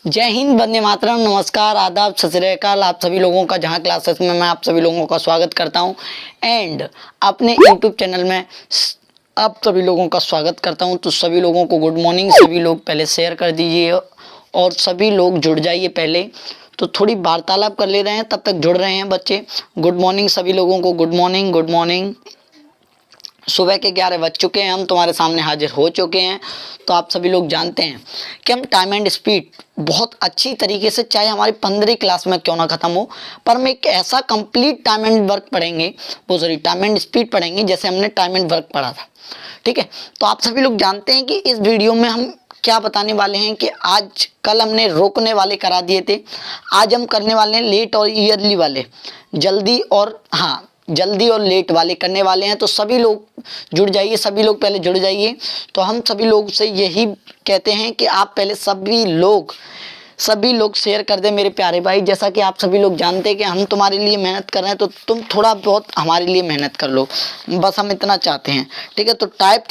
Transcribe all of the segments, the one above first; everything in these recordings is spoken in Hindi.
जय हिंद, वंदे मातरम, नमस्कार, आदाब, सत श्री अकाल। आप सभी लोगों का जहां क्लासेस में मैं आप सभी लोगों का स्वागत करता हूं एंड अपने यूट्यूब चैनल में आप सभी लोगों का स्वागत करता हूं। तो सभी लोगों को गुड मॉर्निंग। सभी लोग पहले शेयर कर दीजिए और सभी लोग जुड़ जाइए। पहले तो थोड़ी वार्तालाप कर ले रहे हैं, तब तक जुड़ रहे हैं बच्चे। गुड मॉर्निंग सभी लोगों को, गुड मॉर्निंग, गुड मॉर्निंग। सुबह के 11 बज चुके हैं, हम तुम्हारे सामने हाजिर हो चुके हैं। तो आप सभी लोग जानते हैं कि हम टाइम एंड स्पीड बहुत अच्छी तरीके से, चाहे हमारी 15वीं क्लास में क्यों ना ख़त्म हो, पर हम एक ऐसा कंप्लीट टाइम एंड वर्क पढ़ेंगे, टाइम एंड स्पीड पढ़ेंगे जैसे हमने टाइम एंड वर्क पढ़ा था। ठीक है, तो आप सभी लोग जानते हैं कि इस वीडियो में हम क्या बताने वाले हैं कि आज कल हमने रोकने वाले करा दिए थे, आज हम करने वाले हैं लेट और ईयरली वाले, जल्दी और लेट वाले करने वाले हैं। तो सभी लोग जुड़ जाइए, सभी लोग पहले जुड़ जाइए। तो हम सभी लोग से यही कहते हैं कि आप पहले सभी लोग शेयर कर दें मेरे प्यारे भाई। जैसा कि आप सभी लोग जानते हैं कि हम तुम्हारे लिए मेहनत कर रहे हैं, तो तुम थोड़ा बहुत हमारे लिए मेहनत कर लो, बस हम इतना चाहते हैं। ठीक है, तो टाइप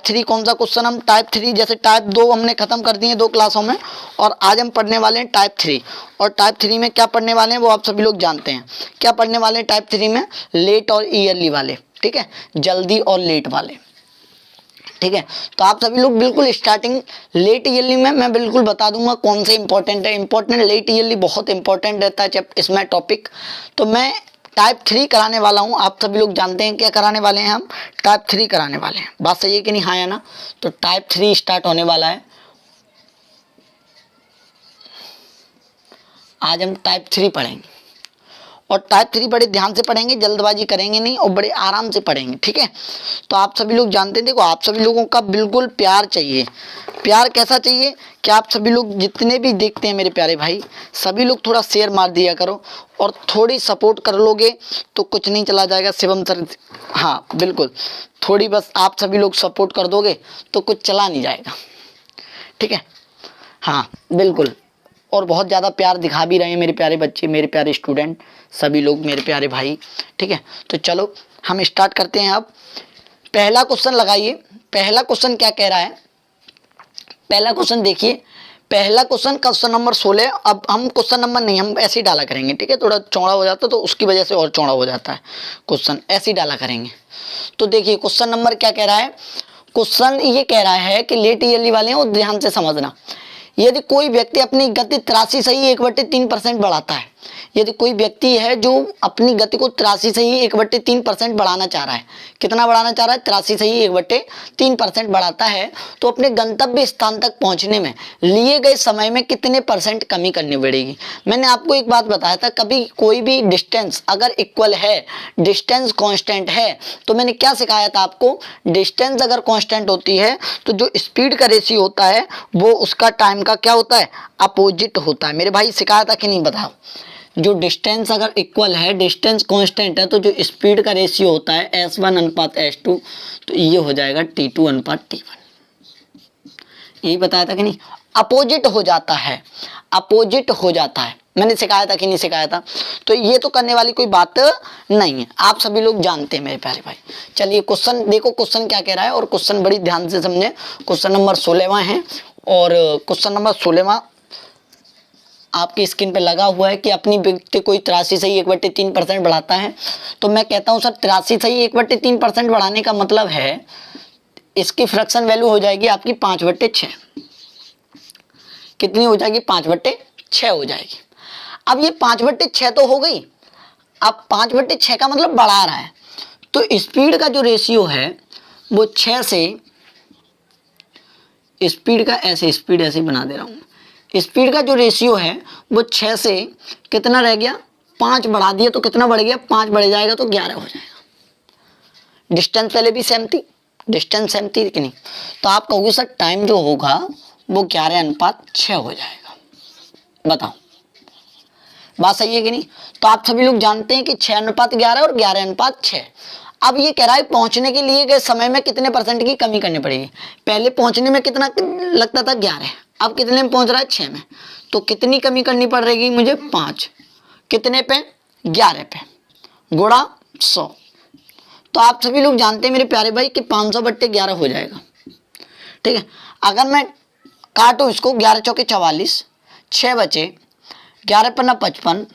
थ्री कौन सा क्वेश्चन, हम टाइप 3 जैसे टाइप 2 हमने ख़त्म कर दिए 2 क्लासों में, और आज हम पढ़ने वाले हैं टाइप 3। और टाइप 3 में क्या पढ़ने वाले हैं वो आप सभी लोग जानते हैं। क्या पढ़ने वाले हैं टाइप 3 में? लेट और ईयरली वाले। ठीक है, जल्दी और लेट वाले। ठीक है, तो आप सभी लोग बिल्कुल स्टार्टिंग लेट ईयरली में मैं बिल्कुल बता दूंगा कौन से इंपॉर्टेंट है। इंपॉर्टेंट लेट ईयरली बहुत इंपॉर्टेंट रहता है जब इसमें टॉपिक। तो मैं टाइप 3 कराने वाला हूं। आप सभी लोग जानते हैं क्या कराने वाले हैं, हम टाइप 3 कराने वाले हैं। बात सही है कि नहीं? हाँ या ना? तो टाइप 3 स्टार्ट होने वाला है। आज हम टाइप 3 पढ़ेंगे और टाइप 3 बड़े ध्यान से पढ़ेंगे, जल्दबाजी करेंगे नहीं और बड़े आराम से पढ़ेंगे। ठीक है, तो आप सभी लोग जानते हैं, देखो आप सभी लोगों का बिल्कुल प्यार चाहिए। प्यार कैसा चाहिए कि आप सभी लोग जितने भी देखते हैं मेरे प्यारे भाई, सभी लोग थोड़ा शेयर मार दिया करो और थोड़ी सपोर्ट कर लोगे तो कुछ नहीं चला जाएगा। शिवम सर, हाँ बिल्कुल, थोड़ी बस आप सभी लोग सपोर्ट कर दोगे तो कुछ चला नहीं जाएगा। ठीक है, हाँ बिल्कुल, और बहुत ज़्यादा प्यार दिखा भी रहे हैं मेरे प्यारे बच्चे, मेरे प्यारे स्टूडेंट, सभी लोग मेरे प्यारे भाई। ठीक है, तो चलो हम स्टार्ट करते हैं। अब पहला क्वेश्चन लगाइए। पहला क्वेश्चन क्या कह रहा है? पहला क्वेश्चन देखिए, पहला क्वेश्चन नंबर 16। अब हम क्वेश्चन नंबर नहीं, हम ऐसे ही डाला करेंगे। ठीक है, थोड़ा चौड़ा हो जाता तो उसकी वजह से और चौड़ा हो जाता है क्वेश्चन, ऐसे ही डाला करेंगे। तो देखिए क्वेश्चन नंबर क्या कह रहा है। क्वेश्चन ये कह रहा है कि लेट ईयरली वाले हैं और ध्यान से समझना। यदि कोई व्यक्ति अपनी गति 83 से ही 1/3% बढ़ाता है, यदि कोई व्यक्ति है जो अपनी गति को 83 से ही 1/3% बढ़ाना चाह रहा है, कितना बढ़ाना चाह रहा है? 83 से ही 1/3% बढ़ाता है, तो अपने गंतव्य स्थान तक पहुंचने में लिए गए समय में कितने % कमी करनी पड़ेगी? मैंने आपको एक बात बताया था, कभी कोई भी डिस्टेंस अगर इक्वल है, डिस्टेंस कांस्टेंट है, तो मैंने क्या सिखाया था आपको? डिस्टेंस अगर कांस्टेंट होती है तो जो स्पीड का रेशियो होता है वो उसका टाइम का क्या होता है? अपोजिट होता है। मेरे भाई सिखाया था कि नहीं? बताओ। जो डिस्टेंस अगर इक्वल है, डिस्टेंस कांस्टेंट है, तो जो स्पीड का रेशियो होता है S1 अनुपात S2, तो ये हो जाएगा T2 अनुपात T1। यही बताया था कि नहीं? अपोजिट हो जाता है, अपोजिट हो जाता है। मैंने सिखाया था कि नहीं सिखाया था? तो ये तो करने वाली कोई बात नहीं है, आप सभी लोग जानते हैं मेरे प्यारे भाई। चलिए क्वेश्चन देखो, क्वेश्चन क्या कह रहा है और क्वेश्चन बड़ी ध्यान से समझे। क्वेश्चन नंबर 16वां है और क्वेश्चन नंबर 16वां आपकी स्क्रीन पे लगा हुआ है कि अपनी व्यक्ति कोई 83 से ही 1/3% बढ़ाता है। तो मैं कहता हूं सर 83 से ही 1/3% बढ़ाने का मतलब है इसकी फ्रैक्शन वैल्यू हो जाएगी आपकी 5/6। कितनी हो जाएगी? 5/6 हो जाएगी। अब ये 5/6 तो हो गई। अब 5/6 का मतलब बढ़ा रहा है, तो स्पीड का जो रेशियो है वो 6 से, स्पीड का ऐसे, स्पीड ऐसे ही बना दे रहा हूं, स्पीड का जो रेशियो है वो 6 से कितना रह गया? 5 बढ़ा दिया तो कितना बढ़ गया? 5 बढ़ जाएगा तो 11 हो जाएगा। डिस्टेंस पहले भी सेम थी, डिस्टेंस सेम थी कि नहीं? तो आप कहोगे सर टाइम जो होगा वो 11/6 हो जाएगा। बताओ बात सही है कि नहीं? तो आप सभी लोग जानते हैं कि 6/11 और 11/6। अब ये कह रहा है पहुंचने के लिए गए समय में कितने % की कमी करनी पड़ेगी। पहले पहुंचने में कितना लगता था? 11, अब कितने में पहुंच रहा है? 6 में। तो कितनी कमी करनी पड़ेगी मुझे? 5। कितने पे? 11 पे, गुणा 100। तो आप सभी लोग जानते हैं मेरे प्यारे भाई कि 500/11 हो जाएगा। ठीक है, अगर मैं काटूं इसको, 11 चौके 44, 6 बचे, 11 पन्ना 55,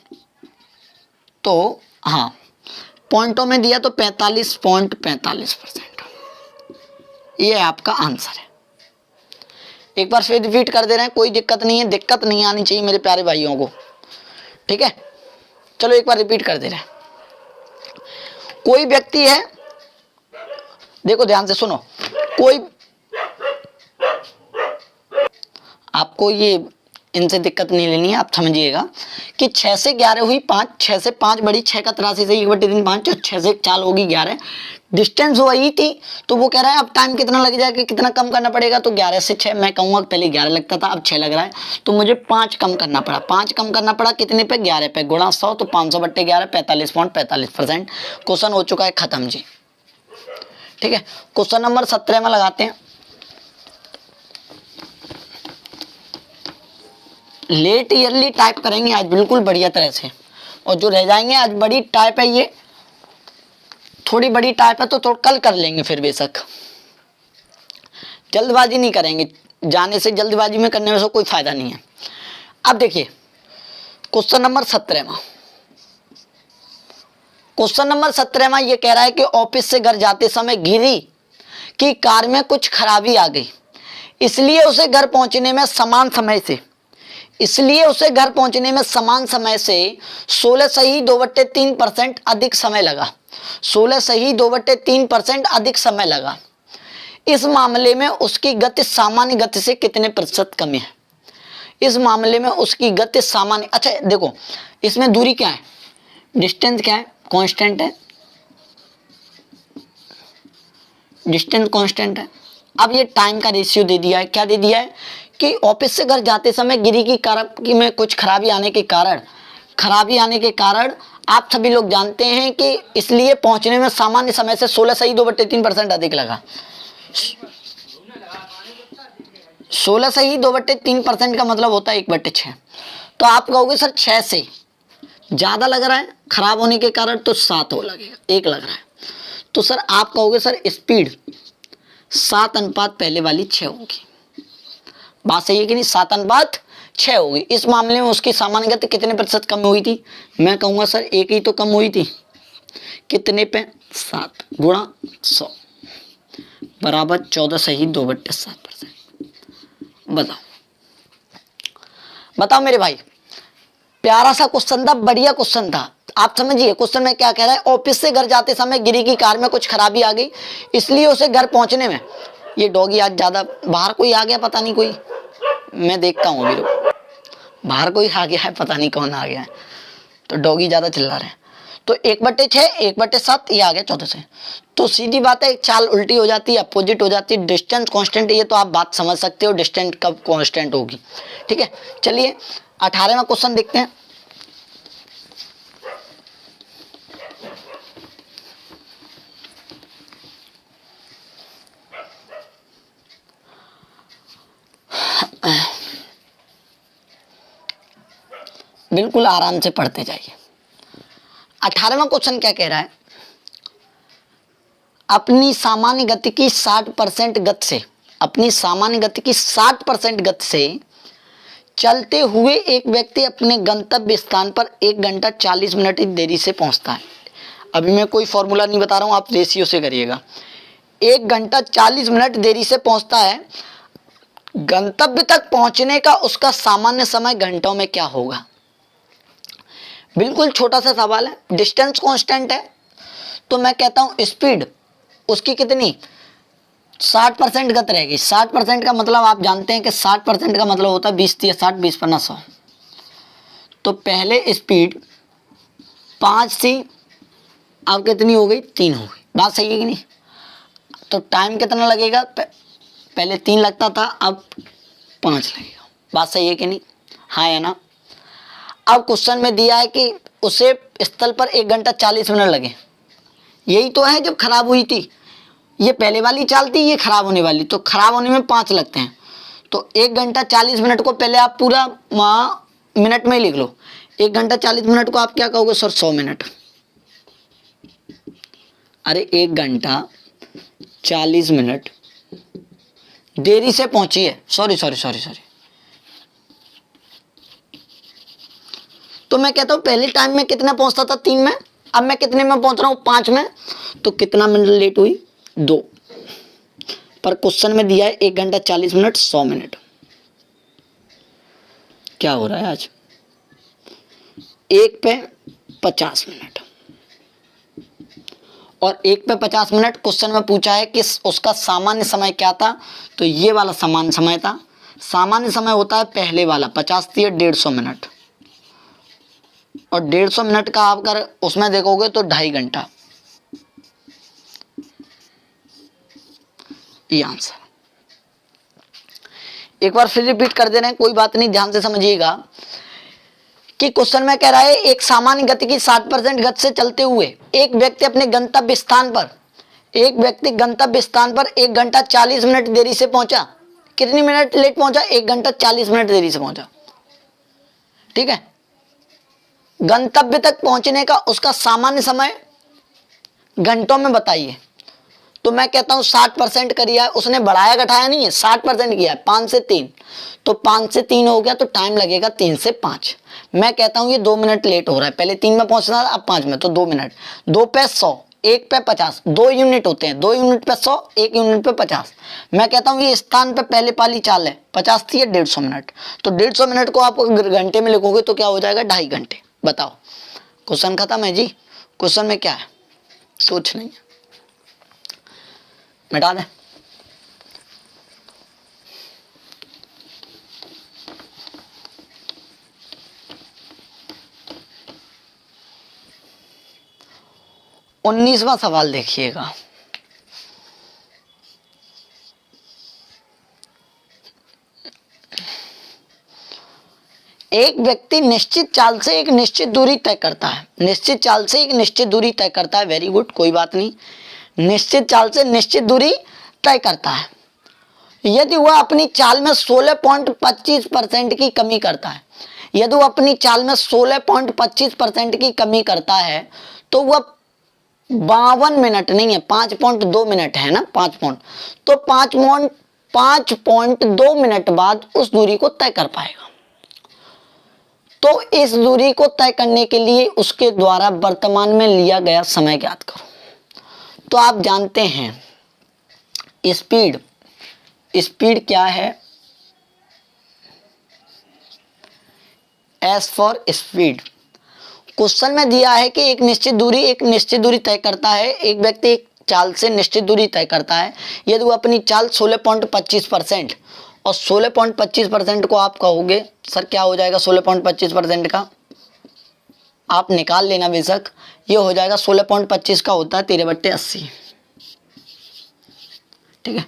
तो हाँ पॉइंटों में दिया तो 45.45%। ये आपका आंसर है। एक बार फिर रिपीट कर दे रहे हैं, कोई दिक्कत नहीं है, दिक्कत नहीं आनी चाहिए मेरे प्यारे भाइयों को, ठीक है। चलो एक बार रिपीट कर दे रहे हैं। कोई व्यक्ति है, देखो ध्यान से सुनो, कोई आपको ये इनसे दिक्कत नहीं लेनी है, आप समझिएगा कि 6 से 11 हुई 5, 6 से 5 बड़ी, 6 का 83 से 1/3 5, 6 से 4 होगी 11, डिस्टेंस वही थी। तो वो कह रहा है अब टाइम कितना लग जाएगा, कितना कम करना पड़ेगा, तो 11 से 6, मैं कहूँगा पहले 11 लगता था, अब 6 लग रहा है, तो मुझे 5 कम करना पड़ा। 5 कम करना पड़ा कितने पे, 11 पे, गुणा 100, तो 500/11 45.45%। क्वेश्चन हो चुका है खत्म जी, ठीक है। क्वेश्चन नंबर 17 में लगाते हैं। लेट ईयरली टाइप करेंगे आज बिल्कुल बढ़िया तरह से, और जो रह जाएंगे आज बड़ी टाइप है, ये थोड़ी बड़ी टाइप है तो कल कर लेंगे, फिर बेशक जल्दबाजी नहीं करेंगे, जाने से जल्दबाजी में करने में से कोई फायदा नहीं है। अब देखिए क्वेश्चन नंबर 17 में, क्वेश्चन नंबर 17 में ये कह रहा है कि ऑफिस से घर जाते समय गिरी की कार में कुछ खराबी आ गई, इसलिए उसे घर पहुंचने में समान समय से 16 सही 2/3% अधिक समय लगा। 16 सही 2/3% अधिक समय लगा। इस मामले में उसकी गति सामान्य गति से कितने प्रतिशत कम है? इस मामले में उसकी गति सामान्य, अच्छा देखो इसमें दूरी क्या है, डिस्टेंस क्या है, कांस्टेंट है, डिस्टेंस कांस्टेंट है। अब ये टाइम का रेशियो दे दिया है, क्या दे दिया है कि ऑफिस से घर जाते समय गिरी की कार में कुछ खराबी आने के कारण आप सभी लोग जानते हैं कि इसलिए पहुंचने में सामान्य समय से 16 सही 2/3% अधिक लगा। 16 सही 2/3% का मतलब होता है 1/6। तो आप कहोगे सर 6 से ज़्यादा लग रहा है खराब होने के कारण, तो 7 हो लगेगा, 1 लग रहा है। तो सर आप कहोगे सर स्पीड 7 अनुपात पहले वाली 6 होगी। बात सही है कि नहीं, 7 अनुपात 6 होगी। इस मामले में उसकी सामान्य गति कितने प्रतिशत कम हुई थी? मैं कहूँगा सर 1 ही तो कम हुई थी, कितने पे, 7 गुणा 100 बराबर 14 सही 2/7%। बताओ मेरे भाई, प्यारा सा क्वेश्चन था, बढ़िया क्वेश्चन था। आप समझिए क्वेश्चन में क्या कह रहा है, ऑफिस से घर जाते समय गिरी की कार में कुछ खराबी आ गई, इसलिए उसे घर पहुंचने में, ये डॉगी आज ज्यादा बाहर कोई आ गया, पता नहीं कोई, मैं देखता हूँ अभी रुको, बाहर कोई आ गया है, पता नहीं कौन आ गया है, तो डॉगी ज्यादा चिल्ला रहे हैं। तो 1/6 1/7 ये आ गया 14 से, तो सीधी बात है चाल उल्टी हो जाती है, अपोजिट हो जाती है। डिस्टेंस कांस्टेंट है, ये तो आप बात समझ सकते हो डिस्टेंस कब कांस्टेंट होगी, ठीक है। चलिए 18वां क्वेश्चन देखते हैं। बिल्कुल आराम से पढ़ते जाइए। 18वां क्वेश्चन क्या कह रहा है, अपनी सामान्य गति की 60% गति से, अपनी सामान्य गति की 60% गति से चलते हुए एक व्यक्ति अपने गंतव्य स्थान पर 1 घंटा 40 मिनट की देरी से पहुंचता है। अभी मैं कोई फॉर्मूला नहीं बता रहा हूं, आप रेशियो से करिएगा। 1 घंटा 40 मिनट देरी से पहुंचता है, गंतव्य तक पहुंचने का उसका सामान्य समय घंटों में क्या होगा? बिल्कुल छोटा सा सवाल है, डिस्टेंस कांस्टेंट है, तो मैं कहता हूं स्पीड उसकी कितनी, 60% गति रहेगी। 60% का मतलब आप जानते हैं कि 60% का मतलब होता है 20 × 60 20 × 100। तो पहले स्पीड 5 थी, अब कितनी हो गई, 3 हो गई। बात सही है कि नहीं? तो टाइम कितना लगेगा, पहले 3 लगता था, अब 5 लगेगा। बात सही है कि नहीं, हाँ या ना? अब क्वेश्चन में दिया है कि उसे स्थल पर 1 घंटा 40 मिनट लगे, यही तो है जब खराब हुई थी। ये पहले वाली चाल थी, ये खराब होने वाली, तो खराब होने में 5 लगते हैं। तो 1 घंटा 40 मिनट को पहले आप पूरा मिनट में ही लिख लो। 1 घंटा 40 मिनट को आप क्या कहोगे सर, 100 मिनट। अरे 1 घंटा 40 मिनट देरी से पहुंची है, सॉरी, तो मैं कहता हूँ पहले टाइम में कितना पहुंचता था 3 में, अब मैं कितने में पहुंच रहा हूँ 5 में, तो कितना मिनट लेट हुई 2। पर क्वेश्चन में दिया है 1 घंटा 40 मिनट 100 मिनट। क्या हो रहा है आज, 1 पे 50 मिनट और 1 पे 50 मिनट क्वेश्चन में पूछा है कि उसका सामान्य समय क्या था, तो ये वाला सामान्य समय था। सामान्य समय होता है पहले वाला 50 थी 150 मिनट, और 150 मिनट का आप अगर उसमें देखोगे तो 2.5 घंटा, ये आंसर। एक बार फिर रिपीट कर दे रहे हैं, कोई बात नहीं, ध्यान से समझिएगा कि क्वेश्चन में कह रहा है एक सामान्य गति की 60% गति से चलते हुए एक व्यक्ति अपने गंतव्य स्थान पर 1 घंटा 40 मिनट देरी से पहुंचा। कितनी मिनट लेट पहुंचा, 1 घंटा 40 मिनट देरी से पहुंचा। ठीक है, गंतव्य तक पहुंचने का उसका सामान्य समय घंटों में बताइए। तो मैं कहता हूं 60% करिए, उसने बढ़ाया घटाया नहीं है, 60% किया है, 5 से 3, तो 5 से 3 हो गया, तो टाइम लगेगा 3 से 5। मैं कहता हूं ये 2 मिनट लेट हो रहा है, पहले 3 में पहुंचना था, अब 5 में, तो 2 मिनट। 2 पे 100, 1 पे 50, 2 यूनिट होते हैं, 2 यूनिट पे 100, 1 यूनिट पे 50। मैं कहता हूं ये स्थान पे पहले वाली चाल है, 50 थी 150 मिनट, तो 150 मिनट को आप घंटे में लिखोगे तो क्या हो जाएगा, 2.5 घंटे। बताओ, क्वेश्चन खत्म है जी। क्वेश्चन में क्या है, सोच नहीं, मिटा दें। उन्नीसवां सवाल देखिएगा। एक व्यक्ति निश्चित चाल से एक निश्चित दूरी तय करता है। निश्चित चाल से एक निश्चित दूरी तय करता है, वेरी गुड, कोई बात नहीं। निश्चित चाल से निश्चित दूरी तय करता है। यदि वह अपनी चाल में 16.25% की कमी करता है, यदि वह अपनी चाल में 16.25% की कमी करता है, तो वह 52 मिनट नहीं है, 5.2 मिनट है ना, 5 पॉइंट, तो 5.2 मिनट बाद उस दूरी को तय कर पाएगा। तो इस दूरी को तय करने के लिए उसके द्वारा वर्तमान में लिया गया समय ज्ञात करो। तो आप जानते हैं स्पीड क्या है, एस फॉर स्पीड। क्वेश्चन में दिया है कि एक निश्चित दूरी तय करता है, एक व्यक्ति एक चाल से निश्चित दूरी तय करता है, यदि वो अपनी चाल 16.25%, और 16.25% को आप कहोगे सर क्या हो जाएगा 16.25% का, आप निकाल लेना बेशक, ये हो जाएगा 16.25 का होता है 13/80। ठीक है,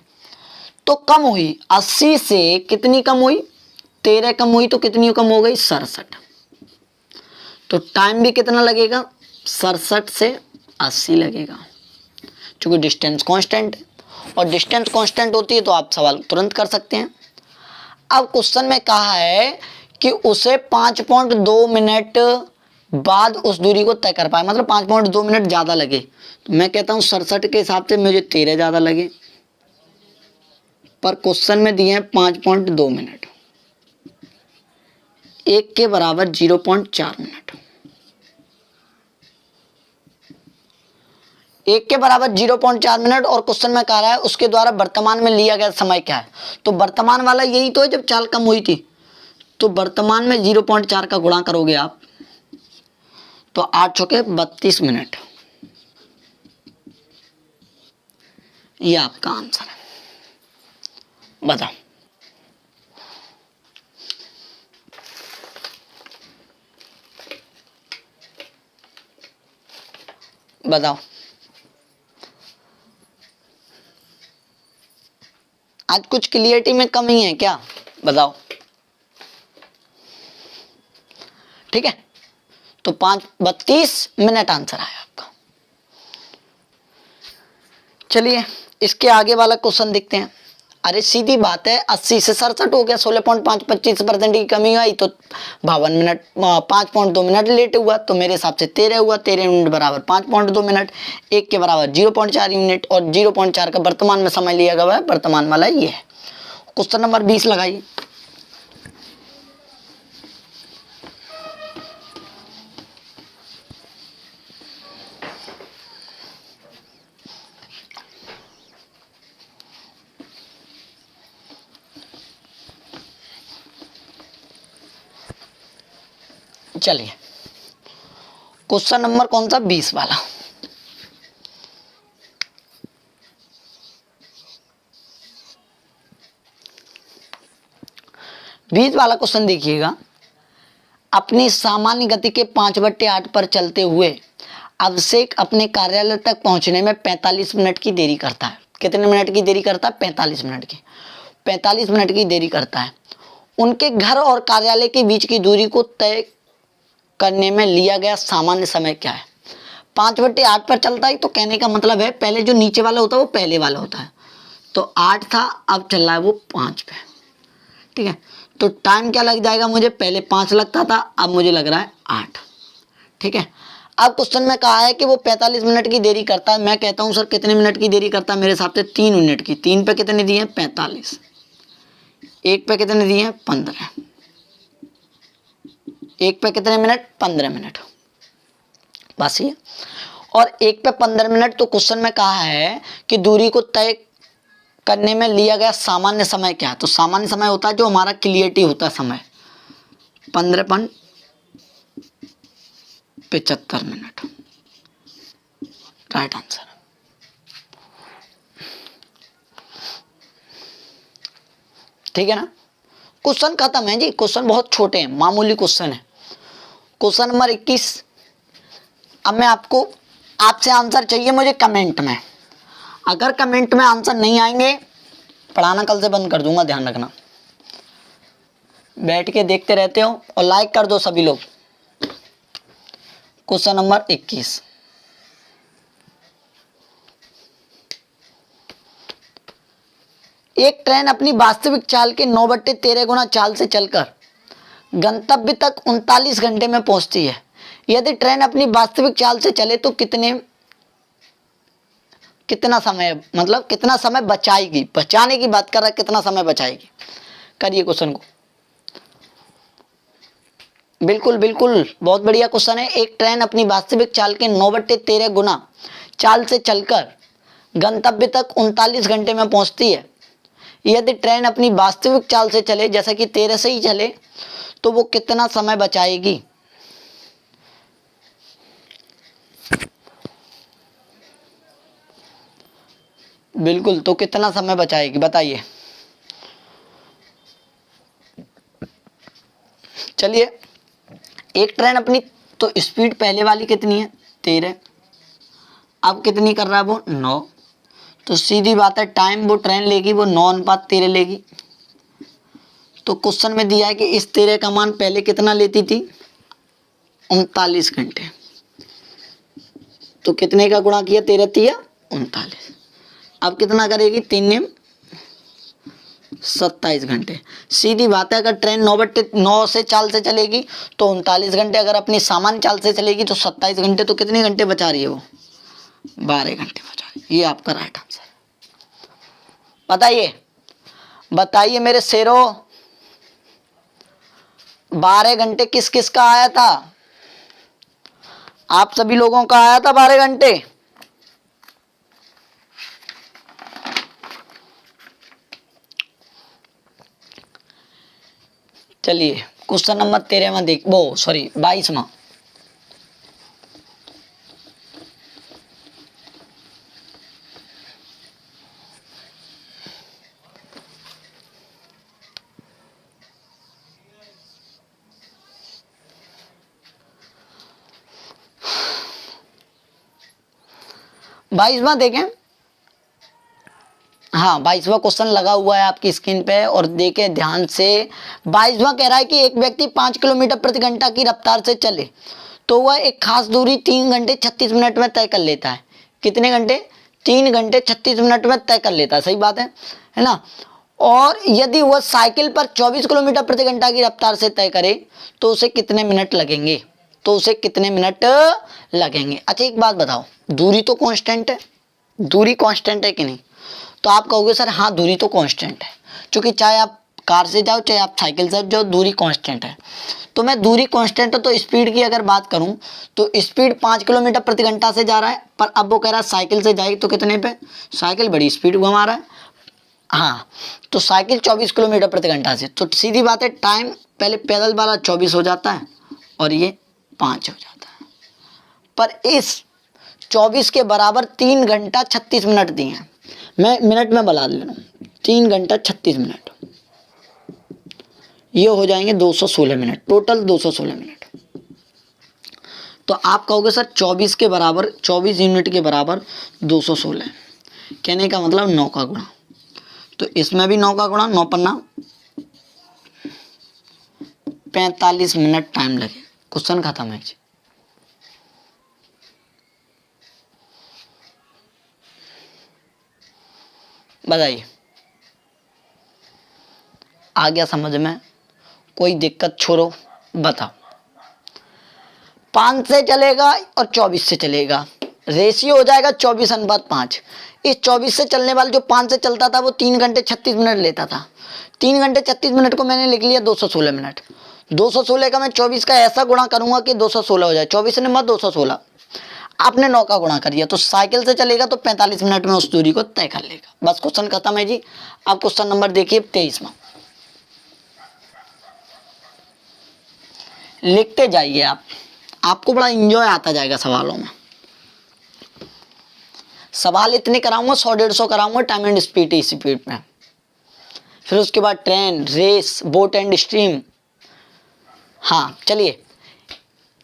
तो कम हुई 80 से कितनी कम हुई, 13 कम हुई, तो कितनी कम हो गई 67। तो टाइम भी कितना लगेगा, 67 से 80 लगेगा, क्योंकि डिस्टेंस कांस्टेंट है, और डिस्टेंस कांस्टेंट होती है तो आप सवाल तुरंत कर सकते हैं। अब क्वेश्चन में कहा है कि उसे 5.2 मिनट बाद उस दूरी को तय कर पाए, मतलब 5.2 मिनट ज़्यादा लगे। तो मैं कहता हूँ 67 के हिसाब से मुझे 13 ज़्यादा लगे, पर क्वेश्चन में दिए हैं 5.2 मिनट, 1 के बराबर 0.4 मिनट, 1 के बराबर 0.4 मिनट, और क्वेश्चन में कह रहा है उसके द्वारा वर्तमान में लिया गया समय क्या है। तो वर्तमान वाला यही तो है जब चाल कम हुई थी, तो वर्तमान में 0.4 का गुणा करोगे आप, तो 8 चौके 32 मिनट, ये आपका आंसर है। बताओ, बताओ, आज कुछ क्लियरिटी में कमी है क्या, बताओ। ठीक है, तो 32 मिनट आंसर आया आपका। चलिए इसके आगे वाला क्वेश्चन देखते हैं। अरे सीधी बात है, 80 से 67 हो गया, 16.25% की कमी आई, तो 52 मिनट, 5.2 मिनट लेट हुआ, तो मेरे हिसाब से 13 हुआ, 13 मिनट बराबर 5.2 मिनट, 1 के बराबर 0.4 यूनिट, और 0.4 का वर्तमान में समय लिया गया है, वर्तमान वाला ये है। क्वेश्चन नंबर 20 लगाइए। चलिए क्वेश्चन नंबर कौन सा, 20 वाला। बीस वाला क्वेश्चन देखिएगा। अपनी सामान्य गति के 5/8 पर चलते हुए अभिषेक अपने कार्यालय तक पहुंचने में 45 मिनट की देरी करता है। कितने मिनट की देरी करता है? 45 मिनट की। 45 मिनट की देरी करता है। उनके घर और कार्यालय के बीच की दूरी को तय करने में लिया गया सामान्य समय क्या है? 5/8 पर चलता है, तो कहने का मतलब है पहले जो नीचे वाला होता है वो पहले वाला होता है। तो 8 था, अब चल रहा है वो 5 पे। ठीक है, तो टाइम क्या लग जाएगा मुझे? पहले 5 लगता था, अब मुझे लग रहा है 8। ठीक है, अब क्वेश्चन में कहा है कि वो 45 मिनट की देरी करता है। मैं कहता हूं सर कितने मिनट की देरी करता है? मेरे हिसाब से 3 मिनट की। 3 पे कितने दिए हैं? 45। 1 पे कितने दिए हैं? 15। 1 पे कितने मिनट? 15 मिनट। बस ये, और 1 पे 15 मिनट। तो क्वेश्चन में कहा है कि दूरी को तय करने में लिया गया सामान्य समय क्या है? तो सामान्य समय होता है जो हमारा क्लियरिटी होता है समय, 15.75 मिनट। Right answer. ठीक है ना, क्वेश्चन खत्म है जी। क्वेश्चन बहुत छोटे हैं, मामूली क्वेश्चन है। Question number 21। अब मैं आपसे आंसर चाहिए मुझे कमेंट में। अगर कमेंट में आंसर नहीं आएंगे, पढ़ाना कल से बंद कर दूंगा, ध्यान रखना। बैठ के देखते रहते हो, और लाइक कर दो सभी लोग। Question number 21। एक ट्रेन अपनी वास्तविक चाल के 9/13 गुना चाल से चलकर गंतव्य तक 39 घंटे में पहुंचती है। यदि ट्रेन अपनी वास्तविक चाल से चले तो कितना समय, मतलब कितना समय बचाएगी? बचाने की बात कर रहा है, कितना समय बचाएगी? करिए क्वेश्चन को। बिल्कुल बिल्कुल, बहुत बढ़िया क्वेश्चन है। एक ट्रेन अपनी वास्तविक चाल के 9/13 गुना चाल से चलकर गंतव्य तक 39 घंटे में पहुंचती है। यदि ट्रेन अपनी वास्तविक चाल से चले, जैसा कि 13 से ही चले, तो वो कितना समय बचाएगी? बिल्कुल, तो कितना समय बचाएगी बताइए। चलिए, एक ट्रेन अपनी, तो स्पीड पहले वाली कितनी है? 13। अब कितनी कर रहा है वो? 9। तो सीधी बात है, टाइम वो ट्रेन लेगी वो 9:13 लेगी। तो क्वेश्चन में दिया है कि इस 13 का मान पहले कितना लेती थी? 39 घंटे। तो कितने का गुणा किया? 13 तिया 39। अब कितना करेगी? 3 27 घंटे। सीधी बात है, अगर ट्रेन 9 से चाल से चलेगी तो 39 घंटे, अगर अपनी सामान्य चाल से चलेगी तो 27 घंटे। तो कितने घंटे बचा रही है वो? 12 घंटे बचा रही है। ये आपका राइट आंसर। बताइए बताइए मेरे शेरों, 12 घंटे किस किस का आया था? आप सभी लोगों का आया था 12 घंटे? चलिए क्वेश्चन नंबर 13वां देख, वो सॉरी 22वां। देखें, हाँ 22वां क्वेश्चन लगा हुआ है आपकी स्क्रीन पे, और देखें ध्यान से। 22वां कह रहा है कि एक व्यक्ति 5 किलोमीटर प्रति घंटा की रफ्तार से चले तो वह एक खास दूरी 3 घंटे 36 मिनट में तय कर लेता है। कितने घंटे? 3 घंटे 36 मिनट में तय कर लेता है। सही बात है ना? और यदि वह साइकिल पर 24 किलोमीटर प्रति घंटा की रफ्तार से तय करे तो उसे कितने मिनट लगेंगे? अच्छा एक बात बताओ, दूरी तो कांस्टेंट है, दूरी कांस्टेंट है कि नहीं? तो आप कहोगे सर हाँ दूरी तो कांस्टेंट है, क्योंकि चाहे आप कार से जाओ चाहे आप साइकिल से जाओ, दूरी कांस्टेंट है। तो मैं दूरी कांस्टेंट है, तो स्पीड की अगर बात करूं तो स्पीड 5 किलोमीटर प्रति घंटा से जा रहा है, पर अब वो कह रहा है साइकिल से जाएगी तो कितने पे? साइकिल बड़ी स्पीड घुमा रहा है। हाँ, तो साइकिल 24 किलोमीटर प्रति घंटा से, तो सीधी बात है टाइम पहले पैदल वाला 24 हो जाता है और ये 5 हो जाता है। पर इस 24 के बराबर 3 घंटा 36 मिनट दिए हैं। मैं मिनट में बता दे रहा हूँ, 3 घंटा 36 मिनट, ये हो जाएंगे 216 मिनट, टोटल 216 मिनट। तो आप कहोगे सर 24 के बराबर, 24 यूनिट के बराबर 216, कहने का मतलब 9 का गुणा, तो इसमें भी 9 का गुणा, 9 पन्ना 45 मिनट टाइम लगे। क्वेश्चन खत्म है जी। बताइए आ गया समझ में? कोई दिक्कत छोड़ो, बताओ। 5 से चलेगा और 24 से चलेगा, रेशियो हो जाएगा 24:5। इस 24 से चलने वाले जो 5 से चलता था वो 3 घंटे 36 मिनट लेता था। 3 घंटे 36 मिनट को मैंने लिख लिया 216 मिनट। 216 का मैं 24 का ऐसा गुणा करूंगा कि 216 हो जाए, 24 ने मत 216, आपने 9 का गुणा कर दिया, तो साइकिल से चलेगा तो 45 मिनट में उस दूरी को तय कर लेगा। बस क्वेश्चन खत्म है जी। अब क्वेश्चन नंबर देखिए 23वां, लिखते जाइए आप, आपको बड़ा एंजॉय आता जाएगा सवालों में। सवाल इतने कराऊंगा, 100-150 कराऊंगा टाइम एंड स्पीड में। फिर उसके बाद train, race, boat and stream. हाँ चलिए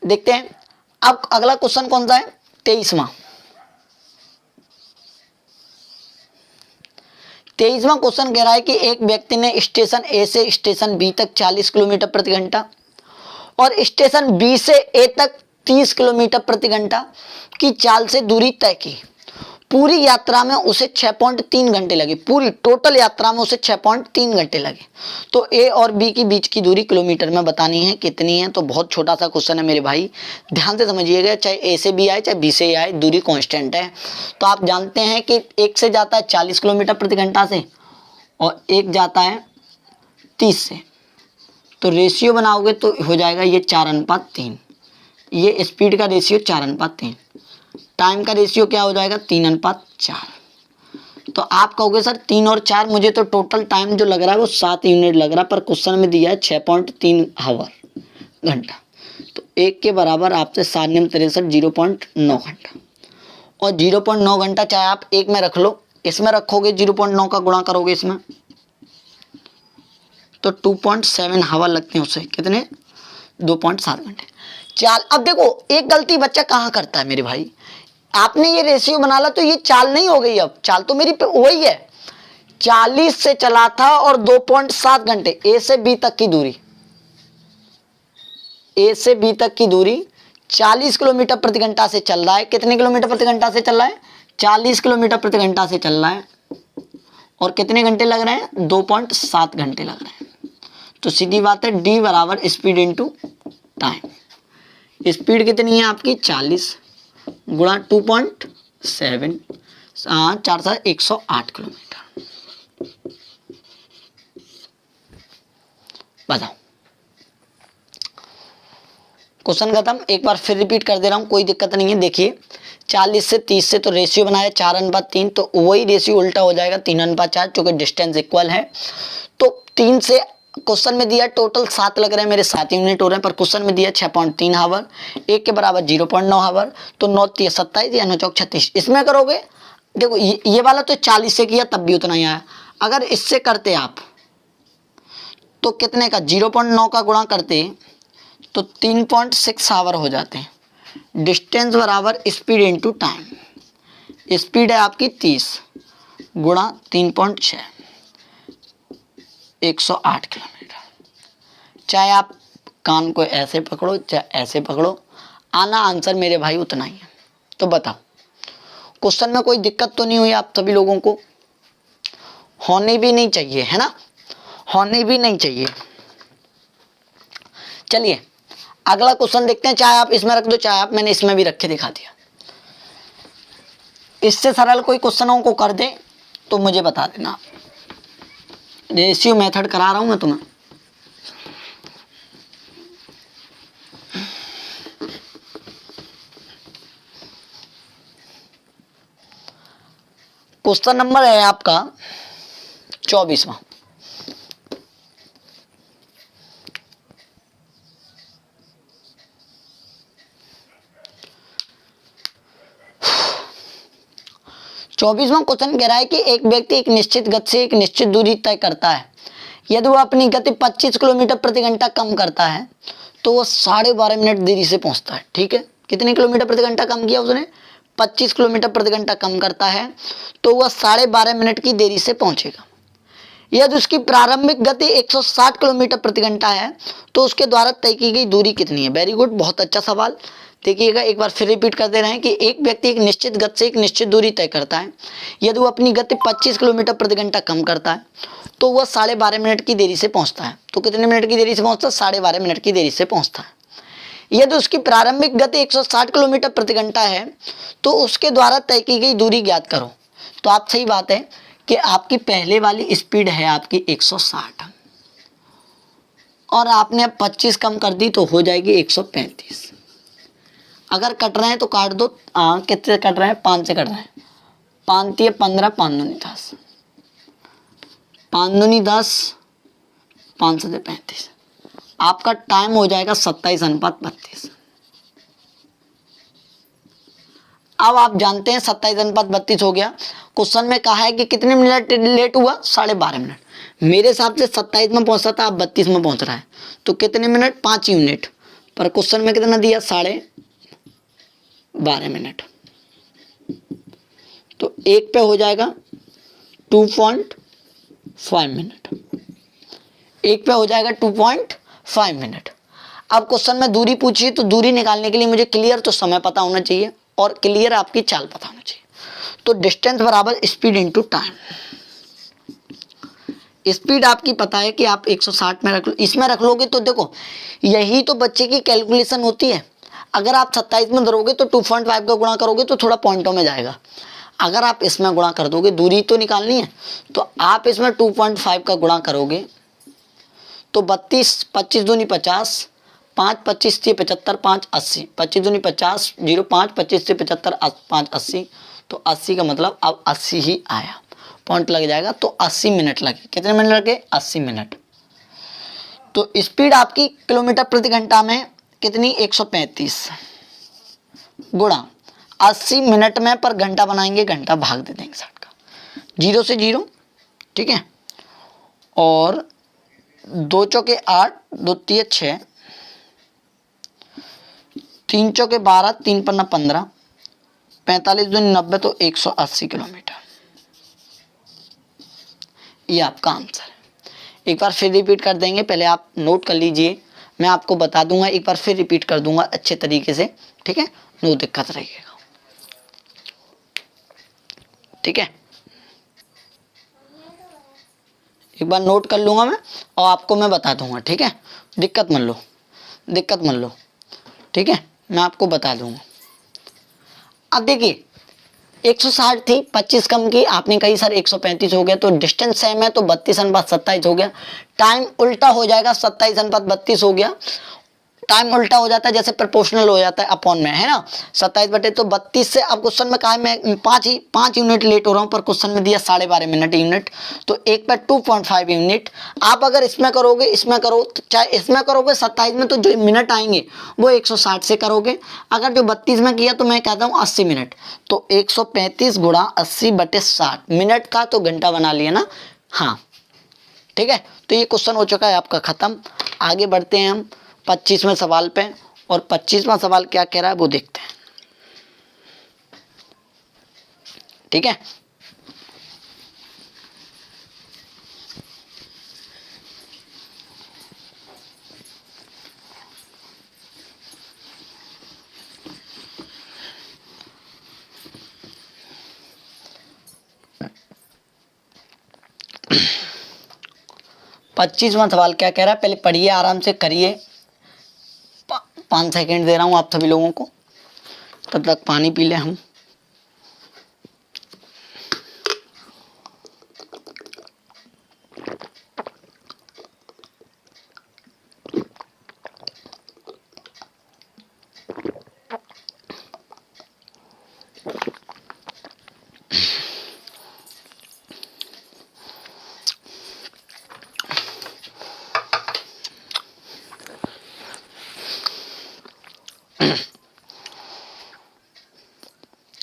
देखते हैं। अब अगला क्वेश्चन कौन सा है? 23वां। 23वां क्वेश्चन कह रहा है कि एक व्यक्ति ने स्टेशन ए से स्टेशन बी तक 40 किलोमीटर प्रति घंटा और स्टेशन बी से ए तक 30 किलोमीटर प्रति घंटा की चाल से दूरी तय की। पूरी यात्रा में उसे 6.3 घंटे लगे। पूरी टोटल यात्रा में उसे 6.3 घंटे लगे। तो ए और बी के बीच की दूरी किलोमीटर में बतानी है, कितनी है? तो बहुत छोटा सा क्वेश्चन है मेरे भाई, ध्यान से समझिएगा। चाहे ए से बी आए चाहे बी से आए, दूरी कांस्टेंट है। तो आप जानते हैं कि एक से जाता है 40 किलोमीटर प्रति घंटा से और एक जाता है 30 से, तो रेशियो बनाओगे तो हो जाएगा ये 4:3। ये स्पीड का रेशियो 4:3, टाइम का रेशियो क्या हो जाएगा? 3:4। तो आप कहोगे सर 3 और 4, मुझे तो टोटल टाइम जो लग रहा है वो 7 यूनिट लग रहा है, पर क्वेश्चन में दिया है 6.3 आवर घंटा, तो 1 के बराबर आपसे 7 नियम 63 0.9 घंटा। और 0.9 घंटा चाहे आप एक में रख लो, इसमें रखोगे 0.9 का गुणा करोगे इसमें तो 2.7 आवर लगते हैं, उसे कितने? 2.7 घंटे। चाल, अब देखो एक गलती बच्चा कहाँ करता है मेरे भाई, आपने ये रेशियो बना ला तो ये चाल नहीं हो गई। अब चाल तो मेरी वही है, 40 से चला था और 2.7 घंटे। ए से बी तक की दूरी, ए से बी तक की दूरी 40 किलोमीटर प्रति घंटा से चल रहा है। कितने किलोमीटर प्रति घंटा से चल रहा है? 40 किलोमीटर प्रति घंटा से चल रहा है। और कितने घंटे लग रहे हैं? 2.7 घंटे लग रहे हैं। तो सीधी बात है, डी बराबर स्पीड इंटू टाइम। स्पीड कितनी है आपकी? 40 गुणा 2.7, 108 किलोमीटर। बताओ, क्वेश्चन खत्म। एक बार फिर रिपीट कर दे रहा हूं, कोई दिक्कत नहीं है। देखिए 40 से 30 से तो रेशियो बनाया 4:3, तो वही रेशियो उल्टा हो जाएगा 3:4, क्योंकि डिस्टेंस इक्वल है। तो 3 से क्वेश्चन में दिया टोटल 7 लग रहे हैं मेरे, 7 यूनिट हो रहे हैं, पर क्वेश्चन में दिया 6.3 आवर, 1 के बराबर 0.9 आवर, तो 9 3 27 या 9 4 36। इसमें करोगे, देखो ये वाला तो 40 से किया तब भी उतना ही आया। अगर इससे करते आप तो कितने का? 0.9 का गुणा करते तो 3.6 आवर हो जाते हैं। डिस्टेंस बराबर स्पीड इंटू टाइम। स्पीड है आपकी 30 गुणा 3.6, 108 किलोमीटर। चाहे आप कान को ऐसे पकड़ो चाहे ऐसे पकड़ो, आना आंसर मेरे भाई उतना ही है। तो बताओ, क्वेश्चन में कोई दिक्कत तो नहीं हुई आप सभी लोगों को? होनी भी नहीं चाहिए, है ना, होनी भी नहीं चाहिए। चलिए अगला क्वेश्चन देखते हैं। चाहे आप इसमें रख दो चाहे आप, मैंने इसमें भी रख के दिखा दिया। इससे सरल कोई क्वेश्चनों को कर दे तो मुझे बता देना। रेशियो मेथड करा रहा हूं मैं तुम्हें। क्वेश्चन नंबर है आपका 24वां। 24वां क्वेश्चन कह रहा है कि एक व्यक्ति एक निश्चित गति से एक निश्चित दूरी तय करता है। यदि वह अपनी गति 25 किलोमीटर प्रति घंटा कम करता है तो वह 12.5 मिनट देरी से पहुंचता है। ठीक है, कितने किलोमीटर प्रति घंटा कम किया उसने? 25 किलोमीटर प्रति घंटा कम करता है तो वह 12.5 मिनट की देरी से पहुंचेगा। यदि उसकी प्रारंभिक गति 160 किलोमीटर प्रति घंटा है तो उसके द्वारा तय की गई दूरी कितनी है? वेरी गुड, बहुत अच्छा सवाल। देखिएगा, एक बार फिर रिपीट कर दे रहे हैं कि एक व्यक्ति एक निश्चित गति से एक निश्चित दूरी तय करता है। यदि वो अपनी गति 25 किलोमीटर प्रति घंटा कम करता है तो वह 12.5 मिनट की देरी से पहुंचता है। तो कितने मिनट की देरी से पहुंचता है? 12.5 मिनट की देरी से पहुंचता है। यदि उसकी प्रारंभिक गति 160 किलोमीटर प्रति घंटा है तो उसके द्वारा तय की गई दूरी ज्ञात करो। तो आप सही बात है कि आपकी पहले वाली स्पीड है आपकी 160 और आपने अब 25 कम कर दी तो हो जाएगी 135। अगर कट रहे हैं तो काट दो। कितने कट रहे हैं? 5 से कट रहे हैं। 5 3 15, 5 दूनी 10, 5 दूनी 10, 5 से 35। आपका टाइम हो जाएगा 27:32। अब आप जानते हैं 27:32 हो गया। क्वेश्चन में कहा है कि कितने मिनट लेट हुआ? 12.5 मिनट। मेरे हिसाब से 27 में पहुंचता था, आप 32 में पहुंच रहा है तो कितने मिनट? 5 यूनिट। पर क्वेश्चन में कितना दिया? 12.5 मिनट। तो एक पे हो जाएगा 2.5 मिनट। एक पे हो जाएगा 2.5 मिनट। अब क्वेश्चन में दूरी पूछिए तो दूरी निकालने के लिए मुझे क्लियर तो समय पता होना चाहिए और क्लियर आपकी चाल पता होना चाहिए। तो डिस्टेंस बराबर स्पीड इनटू टाइम। स्पीड आपकी पता है कि आप 160 में रख लो, इसमें रख लोगे तो देखो यही तो बच्चे की कैलकुलेशन होती है। अगर आप 27 में धरोगे तो 2.5 का गुणा करोगे तो थोड़ा पॉइंटों में जाएगा। अगर आप इसमें गुणा कर दोगे, दूरी तो निकालनी है, तो आप इसमें 2.5 का गुणा करोगे तो 32, 25 दूनी 50, 5 25 से 75, 5 80, 25 दूनी 50, 0 5 25 से 75, 5 80। तो 80 का मतलब अब 80 ही आया, पॉइंट लग जाएगा। तो 80 मिनट लगे। कितने मिनट लगे? 80 मिनट। तो स्पीड आपकी किलोमीटर प्रति घंटा में कितनी? 135 गुणा 80 मिनट में पर घंटा बनाएंगे, घंटा भाग दे देंगे 60 का, 0 से 0। ठीक है, और 2 चौके 8, 2 तिये 6, 3 चौके 12, 3 पन्ना 15, 45 दूनी 90 तो 180 किलोमीटर। ये आपका आंसर है। एक बार फिर रिपीट कर देंगे, पहले आप नोट कर लीजिए, मैं आपको बता दूंगा, एक बार फिर रिपीट कर दूंगा अच्छे तरीके से। ठीक है, नो दिक्कत रहिएगा। ठीक है, एक बार नोट कर लूंगा मैं और आपको मैं बता दूंगा। ठीक है, दिक्कत मत लो, दिक्कत मत लो। ठीक है, मैं आपको बता दूंगा। अब देखिए 160 थी, 25 कम की, आपने कही सर 135 हो गया, तो डिस्टेंस सेम है तो 32/27 हो गया। टाइम उल्टा हो जाएगा, 27/32 हो गया। टाइम उल्टा हो जाता है जैसे प्रोपोर्शनल हो जाता है अपॉन में, है ना। 27/32 से अब क्वेश्चन में कहा है मैं 5 यूनिट लेट हो रहा हूँ, पर क्वेश्चन में दिया 12.5 मिनट यूनिट, तो एक पर 2.5 यूनिट। आप अगर इसमें करोगे, इसमें करो, चाहे इसमें करोगे 27 में, तो जो मिनट आएंगे वो 160 से करोगे। अगर जो 32 में किया तो मैं कहता हूँ 80 मिनट। तो 135 गुणा 80/60 मिनट का तो घंटा बना लिया ना। हाँ ठीक है, तो ये क्वेश्चन हो चुका है आपका खत्म। आगे बढ़ते हैं हम 25वें सवाल पे, और 25वां सवाल क्या कह रहा है वो देखते हैं। ठीक है, पच्चीसवां सवाल क्या कह रहा है, पहले पढ़िए, आराम से करिए। 5 सेकंड दे रहा हूं आप सभी लोगों को, तब तक पानी पी ले हम।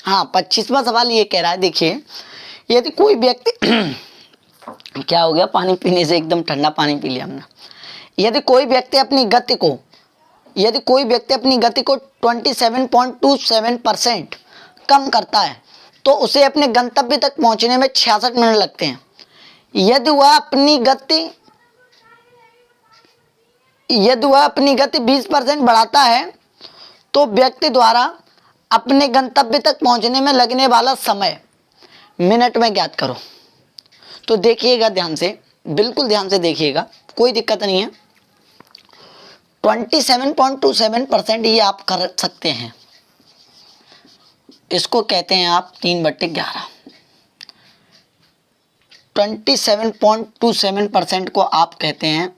हाँ 25वां सवाल ये कह रहा है, देखिए यदि कोई व्यक्ति क्या हो गया, पानी पीने से एकदम ठंडा पानी पी लिया हमने। यदि कोई व्यक्ति अपनी गति को 27.27% कम करता है तो उसे अपने गंतव्य तक पहुंचने में 66 मिनट लगते हैं। यदि वह अपनी गति 20% बढ़ाता है तो व्यक्ति द्वारा अपने गंतव्य तक पहुंचने में लगने वाला समय मिनट में ज्ञात करो। तो देखिएगा ध्यान से, बिल्कुल ध्यान से देखिएगा, कोई दिक्कत नहीं है। 27.27% ये आप कर सकते हैं, इसको कहते हैं आप 3/11। 27.27% को आप कहते हैं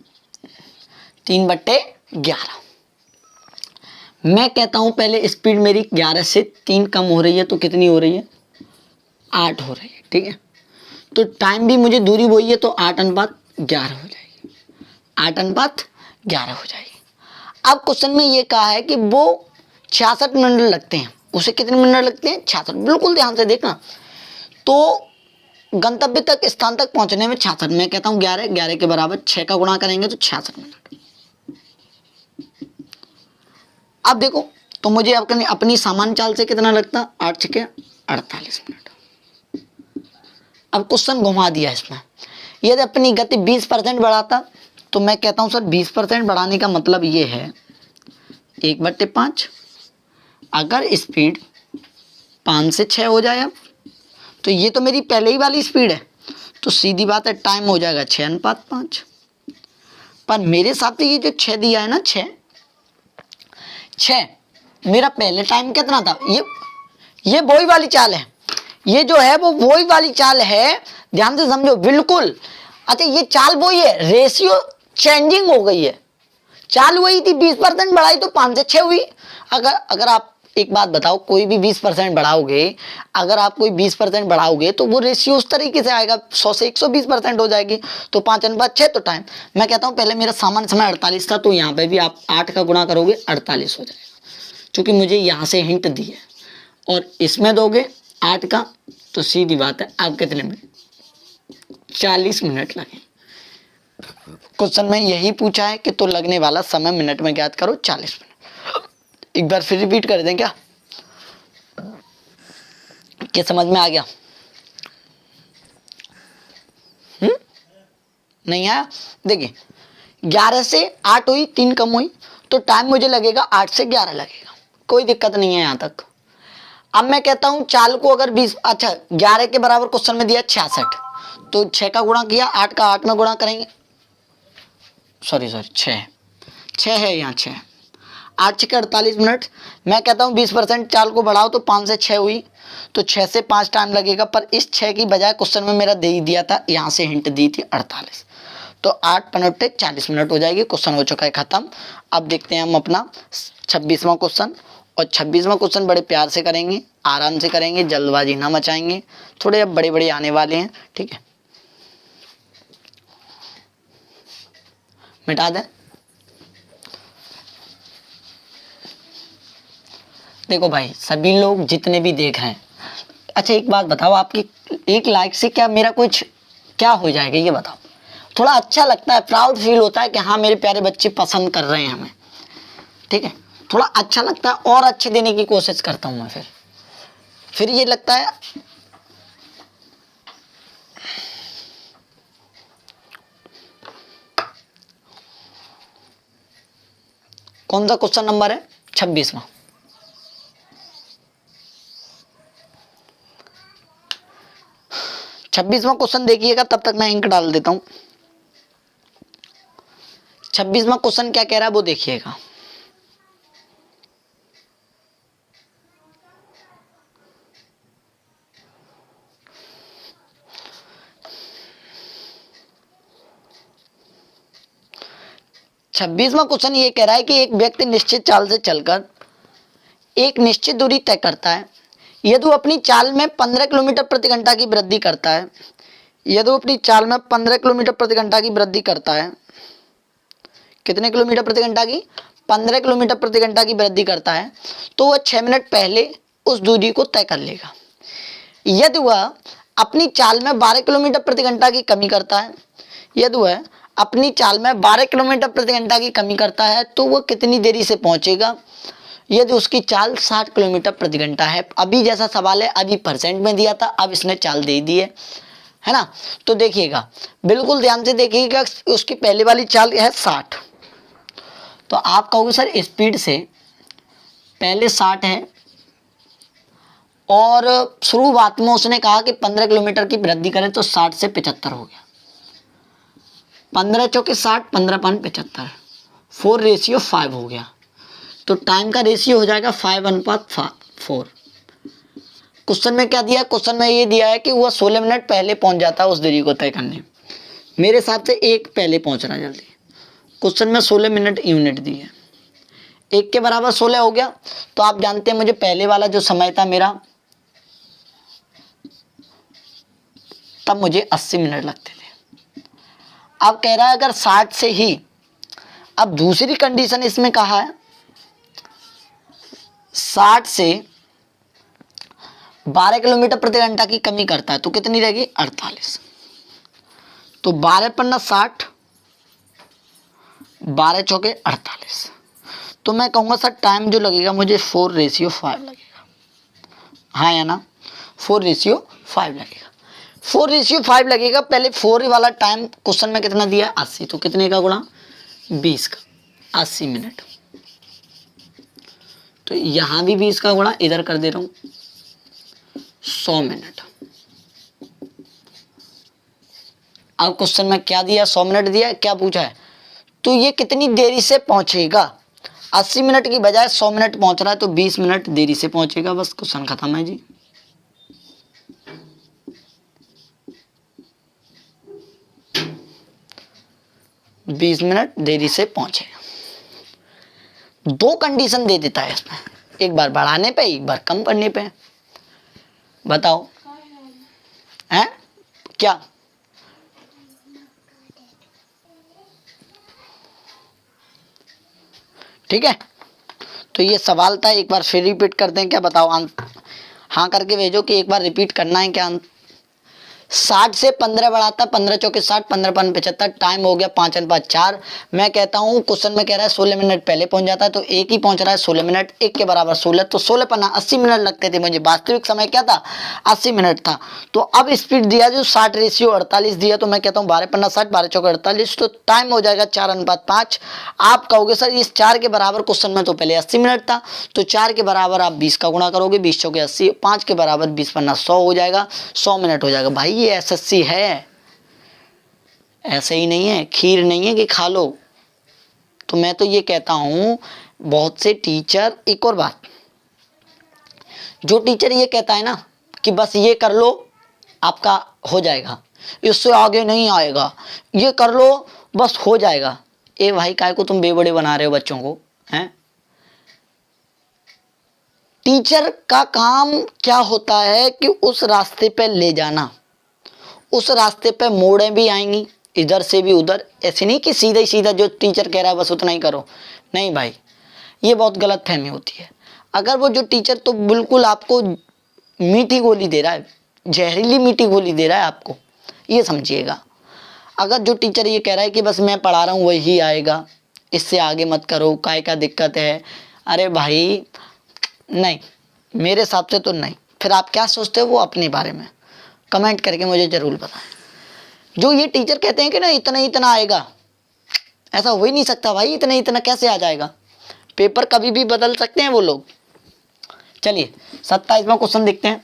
3/11। मैं कहता हूं पहले स्पीड मेरी 11 से 3 कम हो रही है तो कितनी हो रही है, 8 हो रही है, ठीक है। तो टाइम भी मुझे दूरी वही है तो 8:11 हो जाएगी, 8:11 हो जाएगी। अब क्वेश्चन में ये कहा है कि वो 66 मिनट लगते हैं, उसे कितने मिनट लगते हैं, 66। बिल्कुल ध्यान से देखना। तो गंतव्य तक, स्थान तक पहुंचने में 66, मैं कहता हूं 11 के बराबर 6 का गुणा करेंगे तो 66 मिनट। अब देखो तो मुझे अपनी सामान्य चाल से कितना लगता, 8 × 6 = 48 मिनट। अब क्वेश्चन घुमा दिया इसमें, यदि अपनी गति 20% बढ़ाता तो मैं कहता हूं सर 20% बढ़ाने का मतलब ये है 1/5। अगर स्पीड 5 से 6 हो जाए अब तो ये तो मेरी पहले ही वाली स्पीड है, तो सीधी बात है टाइम हो जाएगा 6:5। पर मेरे हिसाब से ये जो 6 दिया है ना, 6 मेरा पहले टाइम कितना था, ये वही वाली चाल है, ये जो है वो वही वाली चाल है, ध्यान से समझो बिल्कुल। अच्छा ये चाल वही है, रेशियो चेंजिंग हो गई है, चाल वही थी, 20% बढ़ाई तो 5 से 6 हुई। अगर आप एक बात बताओ, कोई भी 20% बढ़ाओगे, अगर आप कोई 20% बढ़ाओगे तो वो रेशियो उस तरीके से आएगा, 100 से 120% हो जाएगी, तो 5/6 तो टाइम। मैं कहता हूँ पहले मेरा सामान्य समय 48 था, तो यहाँ पे भी आप 8 का गुणा करोगे 48 हो जाएगा, क्योंकि मुझे यहाँ से हिंट दी है। और इसमें दोगे 8 का तो सीधी बात है आप कितने मिनट, 40 मिनट लगे। क्वेश्चन में यही पूछा है कि तो लगने वाला समय मिनट में ज्ञात करो, 40 मिनट। एक बार फिर रिपीट कर दें क्या समझ में आ गया? नहीं आया? देखिए 11 से 8 हुई, 3 कम हुई, तो टाइम मुझे लगेगा 8 से 11 लगेगा, कोई दिक्कत नहीं है यहाँ तक। अब मैं कहता हूं चाल को अगर 20, अच्छा 11 के बराबर क्वेश्चन में दिया 66, तो 6 का गुणा किया, 8 का 8 में गुणा करेंगे, सॉरी 6 है यहाँ, 6 8 × 6 = 48 मिनट। मैं कहता हूँ 20% चाल को बढ़ाओ तो 5 से 6 हुई, तो 6 से 5 टाइम लगेगा, पर इस 6 की बजाय क्वेश्चन में मेरा दे ही दिया था, यहाँ से हिंट दी थी 48, तो 8 × 40 मिनट हो जाएगी। क्वेश्चन हो चुका है खत्म। अब देखते हैं हम अपना 26वां क्वेश्चन, और 26वां क्वेश्चन बड़े प्यार से करेंगे, आराम से करेंगे, जल्दबाजी ना मचाएंगे, थोड़े अब बड़े आने वाले हैं, ठीक है। मिटा दें। देखो भाई सभी लोग जितने भी देख रहे हैं, अच्छा एक बात बताओ, आपकी एक लाइक से क्या मेरा कुछ क्या हो जाएगा, ये बताओ। थोड़ा अच्छा लगता है, प्राउड फील होता है कि हाँ मेरे प्यारे बच्चे पसंद कर रहे हैं हमें, ठीक है, थोड़ा अच्छा लगता है, और अच्छे देने की कोशिश करता हूं मैं। फिर ये लगता है कौन सा क्वेश्चन नंबर है, 26वां। क्वेश्चन देखिएगा, तब तक मैं इंक डाल देता हूं। 26वां क्वेश्चन क्या कह रहा है वो देखिएगा। छब्बीसवां क्वेश्चन ये कह रहा है कि एक व्यक्ति निश्चित चाल से चलकर एक निश्चित दूरी तय करता है, यदि वो अपनी चाल में 15 किलोमीटर प्रति घंटा की वृद्धि करता है, यदि वो अपनी चाल में 15 किलोमीटर प्रति घंटा की वृद्धि करता है, कितने किलोमीटर प्रति घंटा की, 15 किलोमीटर प्रति घंटा की वृद्धि करता है, तो वह 6 मिनट पहले उस दूरी को तय कर लेगा। यदि वह अपनी चाल में 12 किलोमीटर प्रति घंटा की कमी करता है, यदि वह अपनी चाल में 12 किलोमीटर प्रति घंटा की कमी करता है तो वह कितनी देरी से पहुंचेगा? यदि उसकी चाल 60 किलोमीटर प्रति घंटा है। अभी जैसा सवाल है, अभी परसेंट में दिया था, अब इसने चाल दे दी है ना। तो देखिएगा, बिल्कुल ध्यान से देखिएगा, उसकी पहले वाली चाल है 60। तो आप कहोगे सर स्पीड से पहले 60 है और शुरुआत में उसने कहा कि 15 किलोमीटर की वृद्धि करें तो 60 से 75 हो गया। 15 चौके 60, 15 पान 75, 4:5 हो गया। तो टाइम का रेशियो हो जाएगा 5:4। क्वेश्चन में क्या दिया? क्वेश्चन में ये दिया है कि वह 16 मिनट पहले पहुंच जाता है उस दूरी को तय करने। मेरे हिसाब से 1 पहले पहुंच रहा है जल्दी। क्वेश्चन में 16 मिनट यूनिट दी है, 1 के बराबर 16 हो गया। तो आप जानते हैं मुझे पहले वाला जो समय था मेरा, तब मुझे 80 मिनट लगते थे। अब कह रहा है अगर 60 से ही, अब दूसरी कंडीशन इसमें कहा है 60 से 12 किलोमीटर प्रति घंटा की कमी करता है तो कितनी रहेगी? 48। तो 12 पन्ना 60, 12 चौके 48। तो मैं कहूँगा सर टाइम जो लगेगा मुझे 4:5 लगेगा। हाँ या ना? 4:5 लगेगा। 4:5 लगेगा। पहले 4 वाला टाइम क्वेश्चन में कितना दिया है? 80। तो कितने का गुणा? 20 का, 80 मिनट। तो यहाँ भी 20 का गुणा, इधर कर दे रहा हूँ 100 मिनट। अब क्वेश्चन में क्या दिया? 100 मिनट दिया है। क्या पूछा है? तो ये कितनी देरी से पहुंचेगा? 80 मिनट की बजाय 100 मिनट पहुंच रहा है तो 20 मिनट देरी से पहुंचेगा। बस क्वेश्चन खत्म है जी। बीस मिनट देरी से पहुंचेगा। 2 कंडीशन दे देता है इसमें, एक बार बढ़ाने पे, एक बार कम करने पे। बताओ हैं क्या? ठीक है, तो ये सवाल था, एक बार फिर रिपीट करते हैं। क्या बताओ? हाँ करके भेजो कि एक बार रिपीट करना है क्या। 60 से 15 बढ़ाता, 15 चौके 60, 15 पान 75, टाइम हो गया 5:4। मैं कहता हूँ क्वेश्चन में कह रहा है 16 मिनट पहले पहुंच जाता है तो एक ही पहुंच रहा है 16 मिनट, 1 के बराबर 16। तो 16 पन्ना 80 मिनट लगते थे मुझे। वास्तविक समय क्या था? 80 मिनट था। तो अब स्पीड दिया जो 60:48 दिया, तो मैं कहता हूँ 12 पन्ना 60, 12 चौके 48। तो टाइम हो जाएगा 4:5। आप कहोगे सर इस 4 के बराबर क्वेश्चन में तो पहले 80 मिनट था, तो 4 के बराबर आप 20 का गुणा करोगे, 20 चौके 80, 5 के बराबर 20 पन्ना 100 हो जाएगा, 100 मिनट हो जाएगा। भाई ये एसएससी है, ऐसे ही नहीं है, खीर नहीं है कि खा लो। तो मैं तो ये कहता हूं बहुत से टीचर, एक और बात, जो टीचर ये कहता है ना कि बस ये कर लो आपका हो जाएगा, इससे आगे नहीं आएगा, ये कर लो बस हो जाएगा। ए भाई काय को तुम बेबड़े बना रहे हो बच्चों को? हैं? टीचर का काम क्या होता है कि उस रास्ते पे ले जाना। उस रास्ते पे मोड़ें भी आएंगी, इधर से भी उधर। ऐसे नहीं कि सीधा ही सीधा जो टीचर कह रहा है बस उतना ही करो। नहीं भाई, ये बहुत गलत फहमी होती है। अगर वो जो टीचर तो बिल्कुल आपको मीठी गोली दे रहा है, जहरीली मीठी गोली दे रहा है आपको, ये समझिएगा। अगर जो टीचर ये कह रहा है कि बस मैं पढ़ा रहा हूँ वही आएगा, इससे आगे मत करो, काय का दिक्कत है, अरे भाई नहीं, मेरे हिसाब से तो नहीं। फिर आप क्या सोचते हो वो अपने बारे में कमेंट करके मुझे ज़रूर बताएं। जो ये टीचर कहते हैं कि ना इतना इतना आएगा, ऐसा हो ही नहीं सकता भाई। इतना इतना कैसे आ जाएगा? पेपर कभी भी बदल सकते हैं वो लोग। चलिए 27वां क्वेश्चन देखते हैं।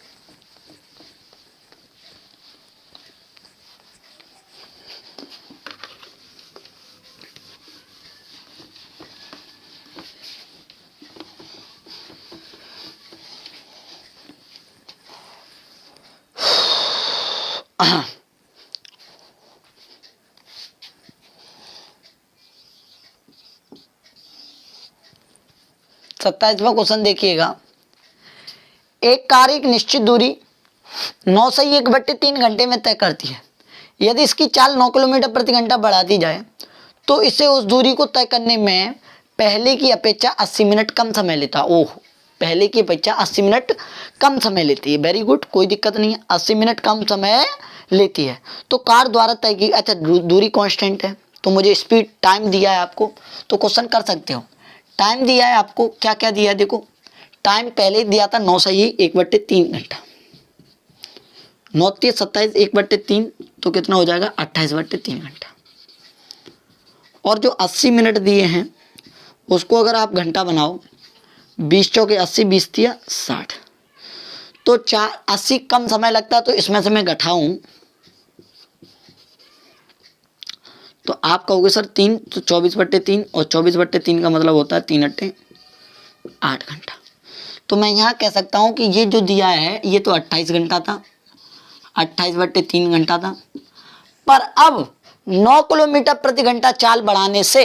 सत्ताईसवां क्वेश्चन देखिएगा। एक कार एक निश्चित दूरी 9 से 1/3 घंटे में तय करती है। यदि इसकी चाल 9 किलोमीटर प्रति घंटा बढ़ा दी जाए तो इसे उस दूरी को तय करने में पहले की अपेक्षा 80 मिनट कम समय लेता। ओह, पहले की अपेक्षा 80 मिनट कम समय लेती है। वेरी गुड, कोई दिक्कत नहीं है, 80 मिनट कम समय लेती है। तो कार द्वारा तय की, अच्छा दूरी कांस्टेंट है तो मुझे स्पीड टाइम दिया है आपको, तो क्वेश्चन कर सकते हो। टाइम दिया है आपको, क्या क्या दिया है देखो, टाइम पहले दिया था 9 सही 1/3 घंटा, 9 × 27 1/3 तो कितना हो जाएगा 28/3 घंटा। और जो 80 मिनट दिए हैं उसको अगर आप घंटा बनाओ, 20 चौके 80, 20 तिया 60, तो 80 कम समय लगता है, तो इसमें से मैं घटाऊं तो आप कहोगे सर 3, तो 24/3 और 24/3 का मतलब होता है 3 × 8 घंटा। तो मैं यहाँ कह सकता हूँ कि ये जो दिया है ये तो 28 घंटा था, 28/3 घंटा था। पर अब 9 किलोमीटर प्रति घंटा चाल बढ़ाने से,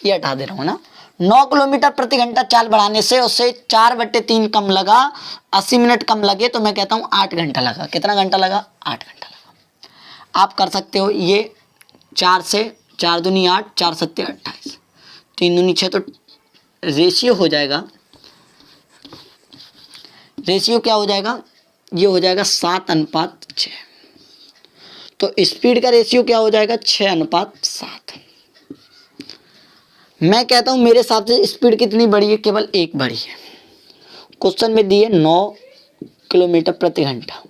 ये हटा दे रहा हूँ ना, 9 किलोमीटर प्रति घंटा चाल बढ़ाने से उससे 4/3 कम लगा, 80 मिनट कम लगे, तो मैं कहता हूँ 8 घंटा लगा। कितना घंटा लगा? 8 घंटा लगा। आप कर सकते हो ये 4 से 4 दूनी 8, 4 सत्ते 28, 3 दूनी 6, तो रेशियो हो जाएगा, रेशियो क्या हो जाएगा, ये हो जाएगा 7:6। तो स्पीड का रेशियो क्या हो जाएगा 6:7। मैं कहता हूं मेरे हिसाब से स्पीड कितनी बढ़ी है, केवल एक बढ़ी है। क्वेश्चन में दिए 9 किलोमीटर प्रति घंटा,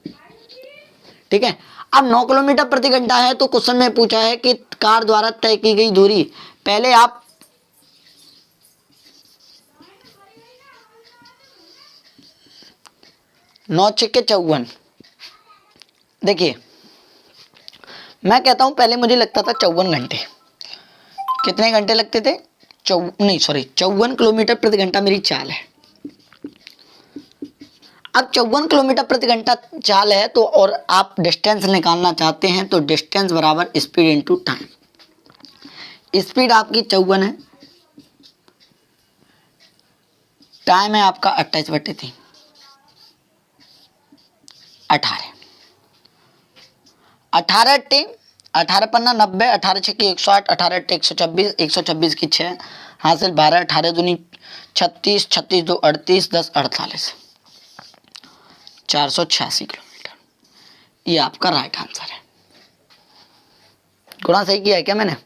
ठीक है। अब 9 किलोमीटर प्रति घंटा है तो क्वेश्चन में पूछा है कि कार द्वारा तय की गई दूरी, पहले आप नौ छक्के 54, देखिए मैं कहता हूं पहले मुझे लगता था 54 घंटे, कितने घंटे लगते थे, 54 किलोमीटर प्रति घंटा मेरी चाल है। अब 54 किलोमीटर प्रति घंटा चाल है तो, और आप डिस्टेंस निकालना चाहते हैं तो डिस्टेंस बराबर स्पीड इनटू टाइम। स्पीड आपकी 54 है, टाइम है आपका 28/3, 18 टी 18 पन्ना 90, 18 छक्के 108, 18 टे 126, 126 की 6 हासिल 12, 18 दूनी 36, 36 दो 38, 10 48, 486 किलोमीटर। ये आपका राइट आंसर है। गुणा सही किया है क्या मैंने?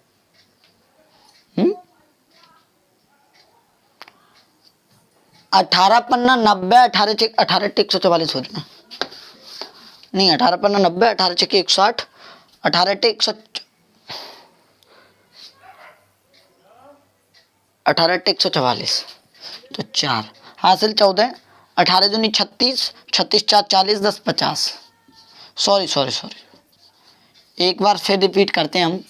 18 पन्ना 90, 18 टे 144 हो जाए, नहीं 18 पन्ना 90, 18 छक्के 160, 18 टे 144, तो 4 हासिल 14, 18 दूनी 36, 36 4 40, 10 50, सॉरी एक बार फिर रिपीट करते हैं हम।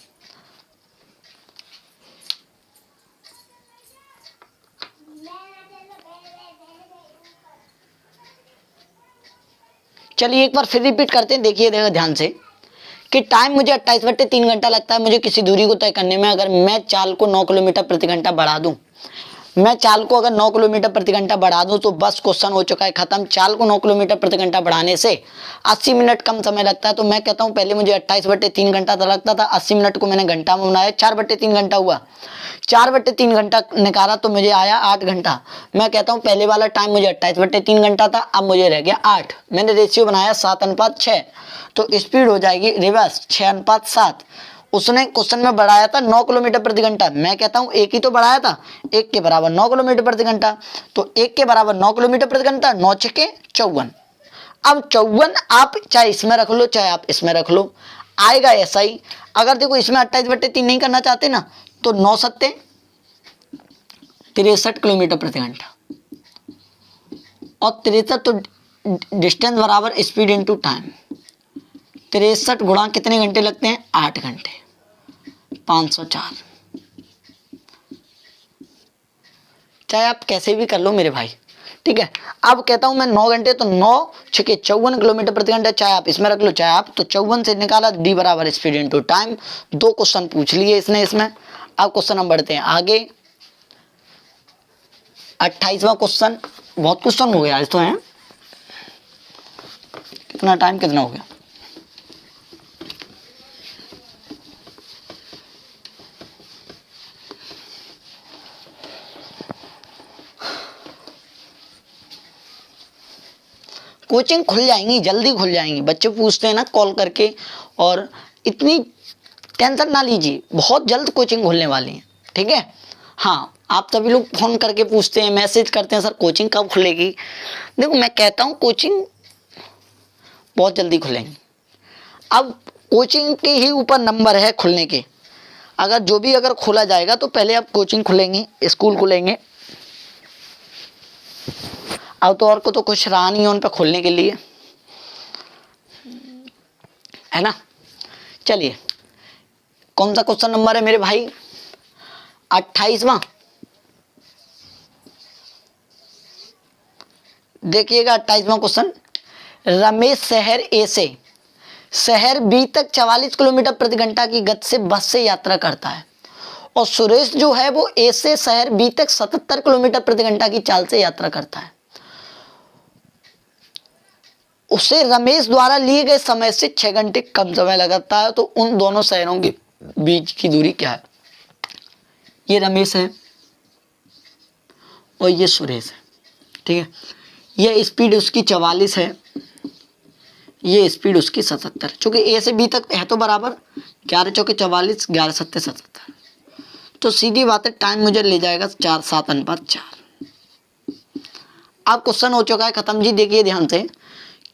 चलिए एक बार फिर रिपीट करते हैं, देखिए ध्यान से कि टाइम मुझे 28/3 घंटा लगता है मुझे किसी दूरी को तय करने में। अगर मैं चाल को 9 किलोमीटर प्रति घंटा बढ़ा दूं, मैं चाल को अगर 9 किलोमीटर प्रति घंटा बढ़ा दूं तो बस क्वेश्चन हो चुका है खत्म। चाल को 9 किलोमीटर प्रति घंटा बढ़ाने से 80 मिनट कम समय लगता है। तो मैं कहता हूं पहले मुझे 28/3 घंटा लगता था, 80 मिनट को मैंने घंटा में बनाया, 4/3 घंटा हुआ, 4/3 घंटा निकाला तो मुझे आया 8 घंटा। मैं कहता हूं पहले वाला टाइम मुझे 28/3 घंटा था, अब मुझे रह गया 8। मैंने रेशियो बनाया 7:6, तो स्पीड हो जाएगी रिवर्स 6:7। उसने क्वेश्चन में बढ़ाया था 9 किलोमीटर प्रति घंटा, मैं कहता हूं एक ही तो बढ़ाया था, 1 के बराबर 9 किलोमीटर प्रति घंटा, तो 1 के बराबर 9 किलोमीटर प्रति घंटा, 9 छक्के 54। अब 54 आप चाहे इसमें रख लो चाहे आप इसमें रख लो, आएगा ऐसा ही। अगर देखो इसमें 28/3 नहीं करना चाहते ना, तो 9 सत्ते 63 किलोमीटर प्रति घंटा, और 63 तो डिस्टेंस बराबर स्पीड इनटू टाइम, 63 गुणा कितने घंटे लगते हैं, 8 घंटे, 504। चाहे आप कैसे भी कर लो मेरे भाई, ठीक है। अब कहता हूं मैं 9 घंटे, तो 9 छक्के 54 किलोमीटर प्रति घंटा, चाहे आप इसमें रख लो चाहे आप, तो 54 से निकाला डी बराबर स्पीड इनटू टाइम। 2 क्वेश्चन पूछ लिए इसने इसमें। अब क्वेश्चन हम बढ़ते हैं आगे, 28वां क्वेश्चन। बहुत क्वेश्चन हो गया आज तो है, कितना टाइम कितना हो गया, कोचिंग खुल जाएंगी, जल्दी खुल जाएंगी। बच्चे पूछते हैं ना कॉल करके, और इतनी टेंशन ना लीजिए, बहुत जल्द कोचिंग खुलने वाली है, ठीक है। हाँ, आप सभी लोग फ़ोन करके पूछते हैं, मैसेज करते हैं, सर कोचिंग कब खुलेगी। देखो मैं कहता हूँ कोचिंग बहुत जल्दी खुलेंगी। अब कोचिंग के ही ऊपर नंबर है खुलने के, अगर जो भी अगर खोला जाएगा तो पहले अब कोचिंग खुलेंगी, स्कूल खुलेंगे। अब तो और को तो कुछ रहा नहीं है उन पर खोलने के लिए, है ना। चलिए, कौन सा क्वेश्चन नंबर है मेरे भाई? 28वां। देखिएगा 28वां क्वेश्चन। रमेश शहर ए से शहर बी तक 44 किलोमीटर प्रति घंटा की गति से बस से यात्रा करता है, और सुरेश जो है वो ए से शहर बी तक 77 किलोमीटर प्रति घंटा की चाल से यात्रा करता है। उसे रमेश द्वारा लिए गए समय से 6 घंटे कम समय लगता है, तो उन दोनों शहरों के बीच की दूरी क्या है? ये रमेश है और ये सुरेश है, ठीक है। ये स्पीड उसकी 44 है, ये स्पीड उसकी 77, चूंकि ए से बी तक है तो बराबर 11 चौके 44, 11 सत्ते 77, तो सीधी बात है टाइम मुझे ले जाएगा 4:7:4। अब क्वेश्चन हो चुका है खत्म जी। देखिए ध्यान से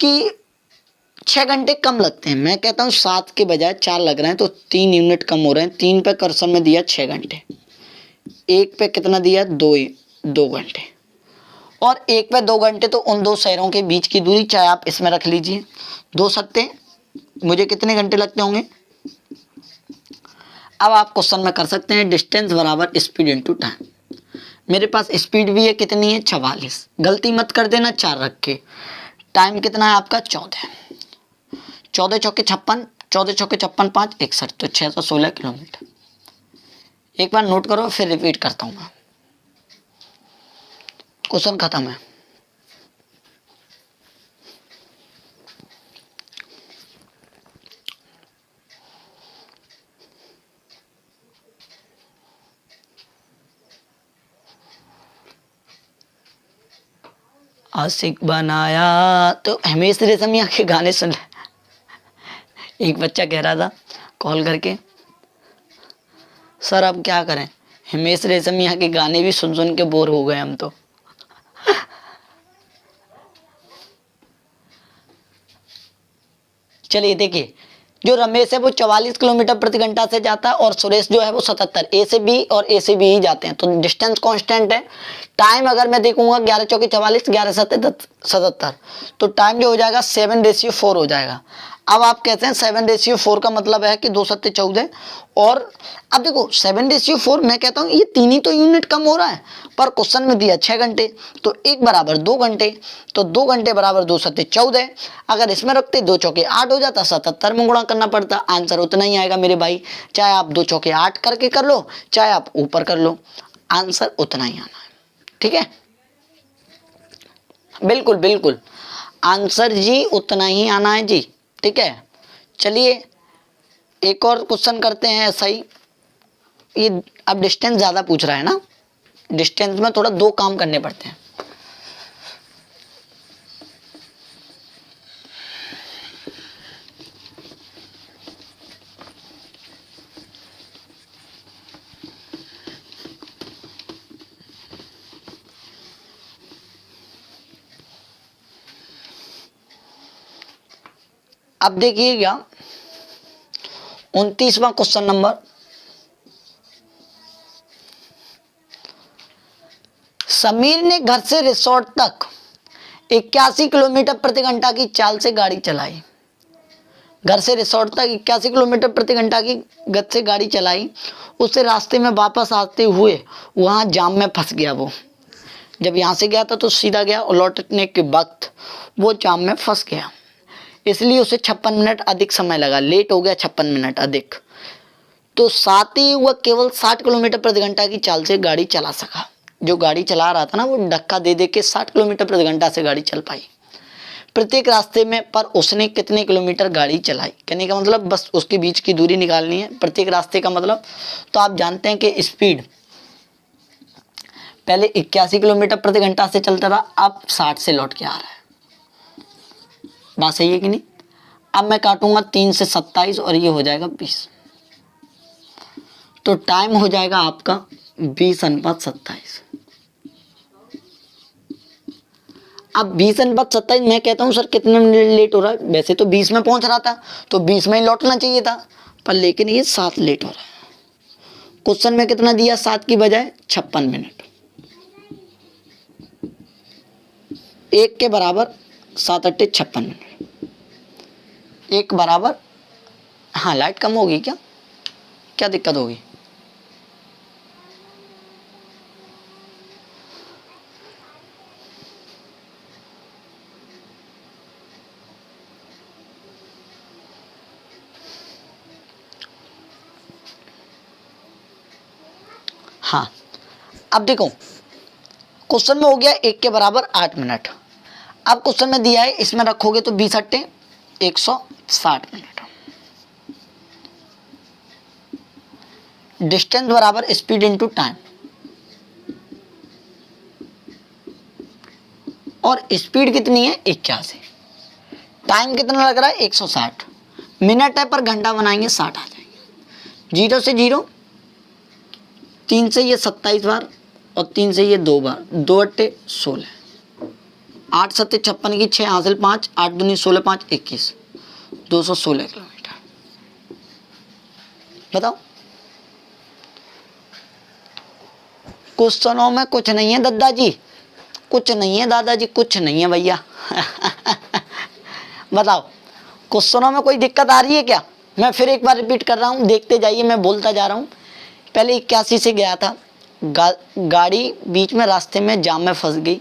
कि 6 घंटे कम लगते हैं, मैं कहता हूँ 7 के बजाय 4 लग रहे हैं, तो 3 यूनिट कम हो रहे हैं। 3 पे कर्सर में दिया 6 घंटे, 1 पे कितना दिया? 2 घंटे, और 1 पे 2 घंटे, तो उन दो शहरों के बीच की दूरी चाहे आप इसमें रख लीजिए 2 सत्ते, मुझे कितने घंटे लगते होंगे? अब आप क्वेश्चन में कर सकते हैं डिस्टेंस बराबर स्पीड इंटू टाइम। मेरे पास स्पीड भी है, कितनी है? 44, गलती मत कर देना 4 रख के। टाइम कितना है आपका? 14, 14 चौके 56, 14 चौके 56, 5 61, तो 616 किलोमीटर। एक बार नोट करो, फिर रिपीट करता हूँ मैं। क्वेश्चन खत्म है। आशिक बनाया तो हमेश रेशमिया के गाने सुन। एक बच्चा कह रहा था कॉल करके, सर अब क्या करें, हिमेश रेशमिया के गाने भी सुन सुन के बोर हो गए हम तो। चलिए देखिए, जो रमेश है वो 44 किलोमीटर प्रति घंटा से जाता है, और सुरेश जो है वो 77। ए से बी और ए से बी ही जाते हैं, तो डिस्टेंस कांस्टेंट है। टाइम अगर मैं देखूंगा 11 चौके 44, 11 सत्ते 77, तो टाइम जो हो जाएगा 7:4 हो जाएगा। अब आप कहते हैं 7:4 का मतलब है कि 2 सत्ते 14, और अब देखो 7:4 मैं कहता हूँ ये 3 ही तो यूनिट कम हो रहा है, पर क्वेश्चन में दिया 6 घंटे, तो 1 बराबर 2 घंटे, तो 2 घंटे बराबर 2 सत्ते 14। अगर इसमें रखते 2 चौके 8 हो जाता, 77 में गुणा करना पड़ता, आंसर उतना ही आएगा मेरे भाई। चाहे आप 2 चौके 8 करके कर लो, चाहे आप ऊपर कर लो, आंसर उतना ही आना है, ठीक है। बिल्कुल बिल्कुल, आंसर जी उतना ही आना है जी, ठीक है। चलिए एक और क्वेश्चन करते हैं ऐसा ही। ये अब डिस्टेंस ज़्यादा पूछ रहा है ना, डिस्टेंस में थोड़ा 2 काम करने पड़ते हैं। अब देखिएगा 29वां क्वेश्चन नंबर। समीर ने घर से रिसोर्ट तक 81 किलोमीटर प्रति घंटा की चाल से गाड़ी चलाई। घर से रिसोर्ट तक 81 किलोमीटर प्रति घंटा की गति से गाड़ी चलाई। उससे रास्ते में वापस आते हुए वहां जाम में फंस गया। वो जब यहाँ से गया था तो सीधा गया, और लौटने के वक्त वो जाम में फंस गया, इसलिए उसे 56 मिनट अधिक समय लगा, लेट हो गया 56 मिनट अधिक। तो साथ ही वह केवल 60 किलोमीटर प्रति घंटा की चाल से गाड़ी चला सका। जो गाड़ी चला रहा था ना, वो धक्का दे दे के 60 किलोमीटर प्रति घंटा से गाड़ी चल पाई प्रत्येक रास्ते में। पर उसने कितने किलोमीटर गाड़ी चलाई? कहने का मतलब बस उसके बीच की दूरी निकालनी है, प्रत्येक रास्ते का मतलब। तो आप जानते हैं कि स्पीड पहले 81 किलोमीटर प्रति घंटा से चलता था, अब 60 से लौट के आ रहा है। बात सही है कि नहीं। अब मैं काटूंगा 3 से 27 और ये हो जाएगा 20, तो टाइम हो जाएगा आपका 20:27। अब 20:27 मैं कहता हूँ सर कितने मिनट लेट हो रहा है, वैसे तो 20 में पहुंच रहा था तो 20 में ही लौटना चाहिए था, पर लेकिन ये 7 लेट हो रहा है। क्वेश्चन में कितना दिया, 7 की बजाय 56 मिनट। 1 के बराबर 7 अट्टे 56 मिनट, 1 बराबर, हाँ लाइट कम होगी क्या, क्या दिक्कत होगी। हाँ अब देखो क्वेश्चन में हो गया 1 के बराबर 8 मिनट। अब क्वेश्चन में दिया है इसमें रखोगे तो 20 अट्टे 160 मिनट। डिस्टेंस बराबर स्पीड इनटू टाइम, और स्पीड कितनी है 81, टाइम कितना लग रहा है 160 मिनट है, पर घंटा बनाएंगे 60 आ जाएंगे। 0 से 0, 3 से ये 27 बार और 3 से ये 2 बार, 2 अट्टे 16, 8 सत्ते 56 की 6 हासिल 5, 8 दूनी 16, 5 21, 216 किलोमीटर। बताओ क्वेश्चनों में कुछ नहीं है दादाजी, कुछ नहीं है दादाजी, कुछ नहीं है भैया। बताओ क्वेश्चनों में कोई दिक्कत आ रही है क्या। मैं फिर एक बार रिपीट कर रहा हूँ, देखते जाइए, मैं बोलता जा रहा हूँ। पहले 81 से गया था, गाड़ी बीच में रास्ते में जाम में फंस गई,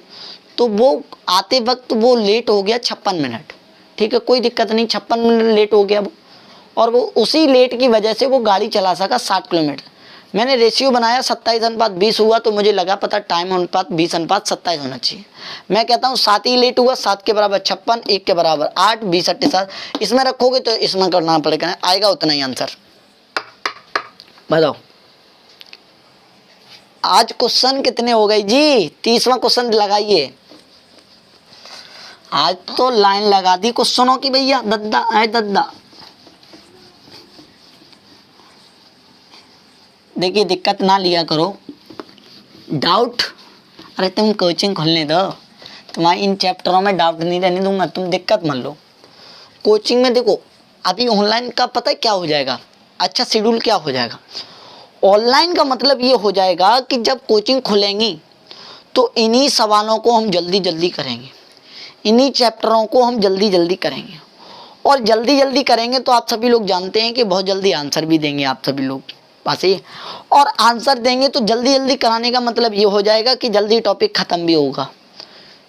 तो वो आते वक्त वो लेट हो गया 56 मिनट। ठीक है, कोई दिक्कत नहीं, 56 मिनट लेट हो गया वो, और वो उसी लेट की वजह से वो गाड़ी चला सका 60 किलोमीटर। मैंने रेशियो बनाया 27:20 हुआ, तो मुझे लगा पता टाइम अनुपात 20:27 होना चाहिए। मैं कहता हूँ 7 ही लेट हुआ, 7 के बराबर 56, 1 के बराबर 8, 20 अट्टे 7, इसमें रखोगे तो इसमें करना पड़ेगा, आएगा उतना ही आंसर। बताओ आज क्वेश्चन कितने हो गए जी, 30वां क्वेश्चन लगाइए। आज तो लाइन लगा दी क्वेश्चनों की भैया, दद्दा आए दद्दा। देखिए दिक्कत ना लिया करो, डाउट, अरे तुम कोचिंग खोलने दो, तुम्हारी इन चैप्टरों में डाउट नहीं रहने दूंगा, तुम दिक्कत मत लो। कोचिंग में देखो अभी ऑनलाइन का पता है क्या हो जाएगा, अच्छा शेड्यूल क्या हो जाएगा। ऑनलाइन का मतलब ये हो जाएगा कि जब कोचिंग खुलेंगी तो इन्हीं सवालों को हम जल्दी जल्दी करेंगे, इन्हीं चैप्टरों को हम जल्दी जल्दी करेंगे, और जल्दी जल्दी करेंगे तो आप सभी लोग जानते हैं कि बहुत जल्दी आंसर भी देंगे आप सभी लोग पास ही, और आंसर देंगे तो जल्दी जल्दी कराने का मतलब ये हो जाएगा कि जल्दी टॉपिक ख़त्म भी होगा।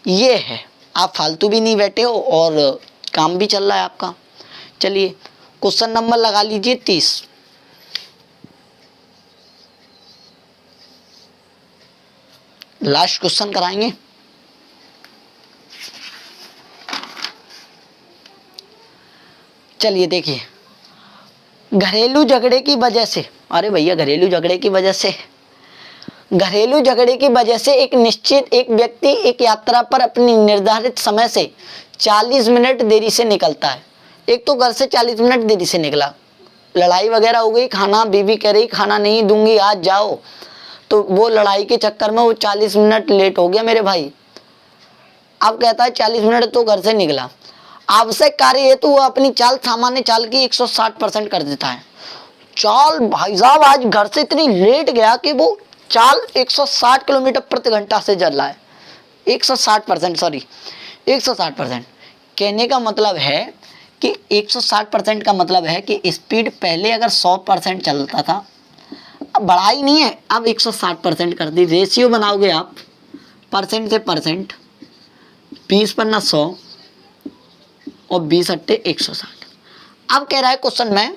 ये है, आप फालतू भी नहीं बैठे हो और काम भी चल रहा है आपका। चलिए क्वेश्चन नंबर लगा लीजिए 30। लास्ट क्वेश्चन कराएंगे। चलिए देखिए, घरेलू झगड़े की वजह से, अरे भैया घरेलू झगड़े की वजह से, घरेलू झगड़े की वजह से एक व्यक्ति एक यात्रा पर अपनी निर्धारित समय से 40 मिनट देरी से निकलता है। एक तो घर से 40 मिनट देरी से निकला, लड़ाई वगैरह हो गई, खाना, बीवी कह रही खाना नहीं दूंगी आज जाओ, तो वो लड़ाई के चक्कर में वो 40 मिनट लेट हो गया मेरे भाई। अब कहता है 40 मिनट तो घर से निकला, आवश्यक कार्य हेतु वो अपनी चाल सामान्य चाल की 160% कर देता है। चाल भाई साहब आज घर से इतनी लेट गया कि वो चाल 160 किलोमीटर प्रति घंटा से चल रहा है। 160%, सॉरी 160%। कहने का मतलब है कि 160% का मतलब है कि स्पीड पहले अगर 100% चलता था, अब बढ़ाई नहीं है, अब 160% कर दी। रेशियो बनाओगे आप परसेंट से परसेंट, 20 पर ना 100 और 20 अट्टे 160। अब कह रहा है क्वेश्चन में,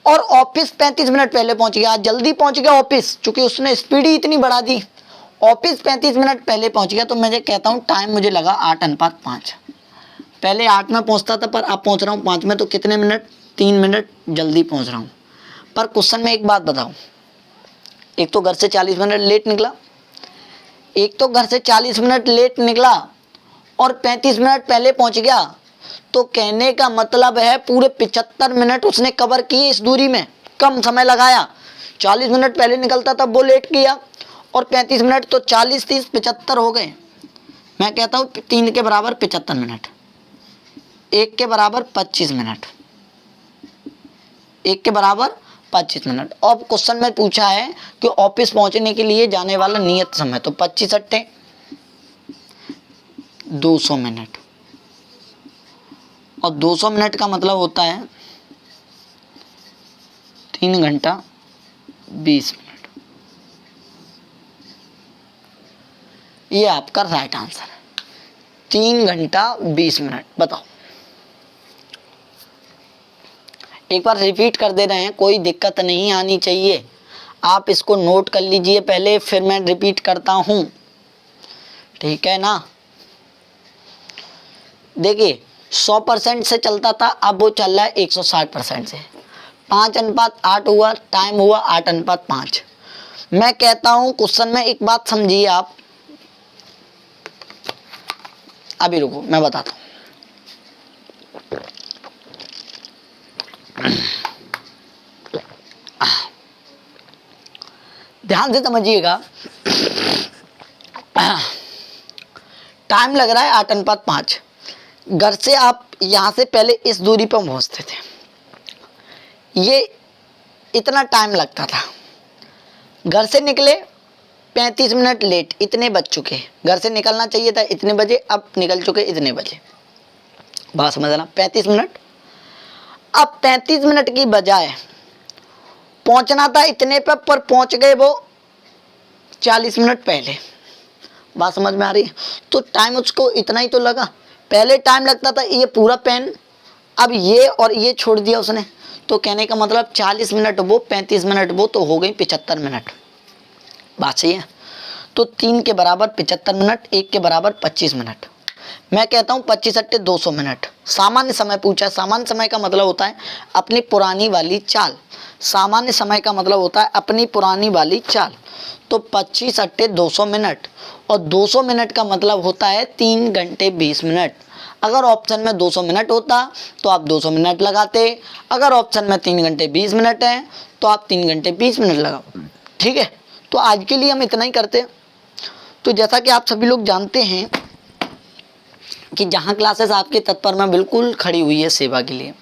और ऑफिस 35 मिनट पहले पहुंच गया, जल्दी पहुंच गया ऑफिस, क्योंकि उसने स्पीड ही इतनी बढ़ा दी। ऑफिस 35 मिनट पहले पहुंच गया, तो मैं कहता हूं टाइम मुझे लगा 8:5। पहले 8 में पहुंचता था, पर अब पहुंच रहा हूं 5 में, तो कितने मिनट, 3 मिनट जल्दी पहुंच रहा हूं। पर क्वेश्चन में एक बात बताओ, एक तो घर से 40 मिनट लेट निकला, एक तो घर से 40 मिनट लेट निकला और 35 मिनट पहले पहुंच गया, तो कहने का मतलब है पूरे 75 मिनट उसने कवर किए इस दूरी में, कम समय लगाया। 40 मिनट पहले निकलता था वो लेट किया, और 35 मिनट, तो 40 30 75 हो गए। मैं कहता हूँ 3 के बराबर 75 मिनट, 1 के बराबर 25 मिनट, 1 के बराबर 25 मिनट। अब क्वेश्चन में पूछा है कि ऑफिस पहुंचने के लिए जाने वाला नियत समय, तो 25 अट्टे 200 मिनट, और 200 मिनट का मतलब होता है 3 घंटा 20 मिनट। ये आपका राइट आंसर है, 3 घंटा 20 मिनट। बताओ, एक बार रिपीट कर दे रहे हैं, कोई दिक्कत नहीं आनी चाहिए। आप इसको नोट कर लीजिए पहले, फिर मैं रिपीट करता हूं, ठीक है ना। देखिए 100% से चलता था, अब वो चल रहा है 160% से। 5:8 हुआ, टाइम हुआ 8:5। मैं कहता हूं क्वेश्चन में एक बात समझिए आप, अभी रुको मैं बताता हूं। ध्यान से समझिएगा, टाइम लग रहा है 8:5। घर से आप यहां से पहले इस दूरी पर पहुंचते थे, ये इतना टाइम लगता था। घर से निकले 35 मिनट लेट, इतने बज चुके। घर से निकलना चाहिए था इतने बजे, अब निकल चुके इतने बजे। बात समझना, 35 मिनट। अब 35 मिनट की बजाय पहुंचना था इतने पर पहुंच गए वो 40 मिनट पहले। बात समझ में आ रही है? तो टाइम उसको इतना ही तो लगा। पहले टाइम लगता था ये पूरा पेन, अब ये और ये छोड़ दिया उसने, तो कहने का मतलब 40 मिनट वो, 35 मिनट वो, तो हो गई 75 मिनट। बात सही है? तो 3 के बराबर 75 मिनट, 1 के बराबर 25 मिनट। मैं कहता हूँ 25 अट्टे 200 मिनट। सामान्य समय पूछा है। सामान्य समय का मतलब होता है अपनी पुरानी वाली चाल। सामान्य समय का मतलब होता है अपनी पुरानी वाली चाल। तो 25 अट्टे 200 मिनट, और 200 मिनट का मतलब होता है 3 घंटे 20 मिनट। अगर ऑप्शन में 200 मिनट होता तो आप 200 मिनट लगाते, अगर ऑप्शन में 3 घंटे 20 मिनट है तो आप 3 घंटे 20 मिनट लगाओ। ठीक है, तो आज के लिए हम इतना ही करते हैं। तो जैसा कि आप सभी लोग जानते हैं कि जहाँ क्लासेस आपके तत्पर में बिल्कुल खड़ी हुई है सेवा के लिए,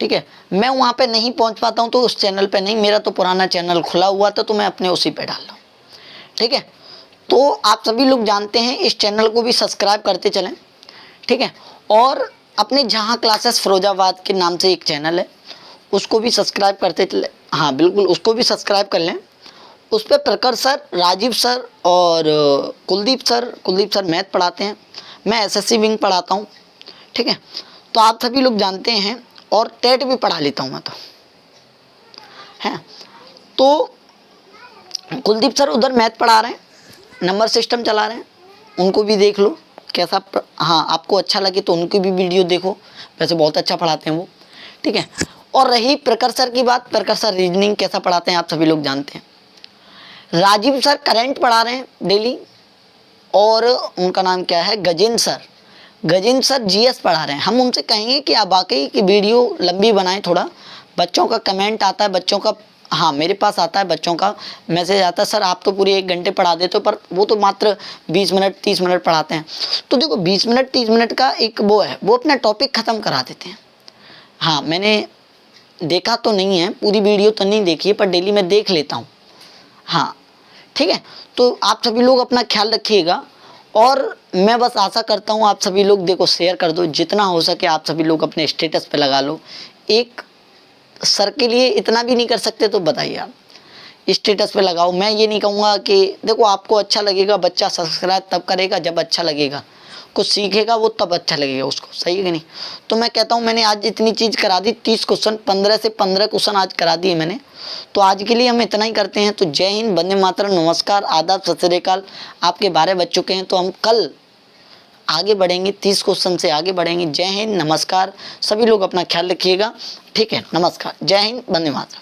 ठीक है, मैं वहाँ पे नहीं पहुँच पाता हूँ तो उस चैनल पे नहीं, मेरा तो पुराना चैनल खुला हुआ था तो मैं अपने उसी पे डाल रहा हूँ। ठीक है, तो आप सभी लोग जानते हैं इस चैनल को भी सब्सक्राइब करते चलें। ठीक है, और अपने जहाँ क्लासेस फिरोजाबाद के नाम से एक चैनल है उसको भी सब्सक्राइब करते चले। हाँ बिल्कुल, उसको भी सब्सक्राइब कर लें। उस पर प्रखर सर, राजीव सर और कुलदीप सर मैथ पढ़ाते हैं, मैं एसएससी विंग पढ़ाता हूँ। ठीक है, तो आप सभी लोग जानते हैं, और टेट भी पढ़ा लेता हूँ मैं तो है। तो कुलदीप सर उधर मैथ पढ़ा रहे हैं, नंबर सिस्टम चला रहे हैं, उनको भी देख लो कैसा। हाँ, आपको अच्छा लगे तो उनकी भी वीडियो देखो, वैसे बहुत अच्छा पढ़ाते हैं वो। ठीक है, और रही प्रखर सर की बात, प्रखर सर रीजनिंग कैसा पढ़ाते हैं आप सभी लोग जानते हैं। राजीव सर करंट पढ़ा रहे हैं डेली, और उनका नाम क्या है, गजेंद्र सर जीएस पढ़ा रहे हैं। हम उनसे कहेंगे कि आप वाकई की वीडियो लंबी बनाएं थोड़ा। बच्चों का कमेंट आता है, बच्चों का, हाँ मेरे पास आता है, बच्चों का मैसेज आता है, सर आप तो पूरे 1 घंटे पढ़ा देते हो, पर वो तो मात्र 20 मिनट 30 मिनट पढ़ाते हैं। तो देखो 20 मिनट 30 मिनट का एक वो है, वो अपना टॉपिक ख़त्म करा देते हैं। हाँ, मैंने देखा तो नहीं है, पूरी वीडियो तो नहीं देखी है, पर डेली मैं देख लेता हूँ। हाँ ठीक है, तो आप सभी लोग अपना ख्याल रखिएगा, और मैं बस आशा करता हूँ आप सभी लोग देखो शेयर कर दो, जितना हो सके आप सभी लोग अपने स्टेटस पे लगा लो। एक सर के लिए इतना भी नहीं कर सकते तो बताइए, आप स्टेटस पे लगाओ। मैं ये नहीं कहूँगा कि देखो आपको अच्छा लगेगा, बच्चा सब्सक्राइब तब करेगा जब अच्छा लगेगा, कुछ सीखेगा वो तब अच्छा लगेगा उसको, सही है कि नहीं। तो मैं कहता हूँ मैंने आज इतनी चीज़ करा दी, 30 क्वेश्चन, 15 से 15 क्वेश्चन आज करा दिए मैंने। तो आज के लिए हम इतना ही करते हैं। तो जय हिंद, वंदे मातरम, नमस्कार, आदाब, सत श्री अकाल। आपके 12 बज चुके हैं, तो हम कल आगे बढ़ेंगे, 30 क्वेश्चन से आगे बढ़ेंगे। जय हिंद, नमस्कार, सभी लोग अपना ख्याल रखिएगा। ठीक है, नमस्कार, जय हिंद, वंदे मातरम।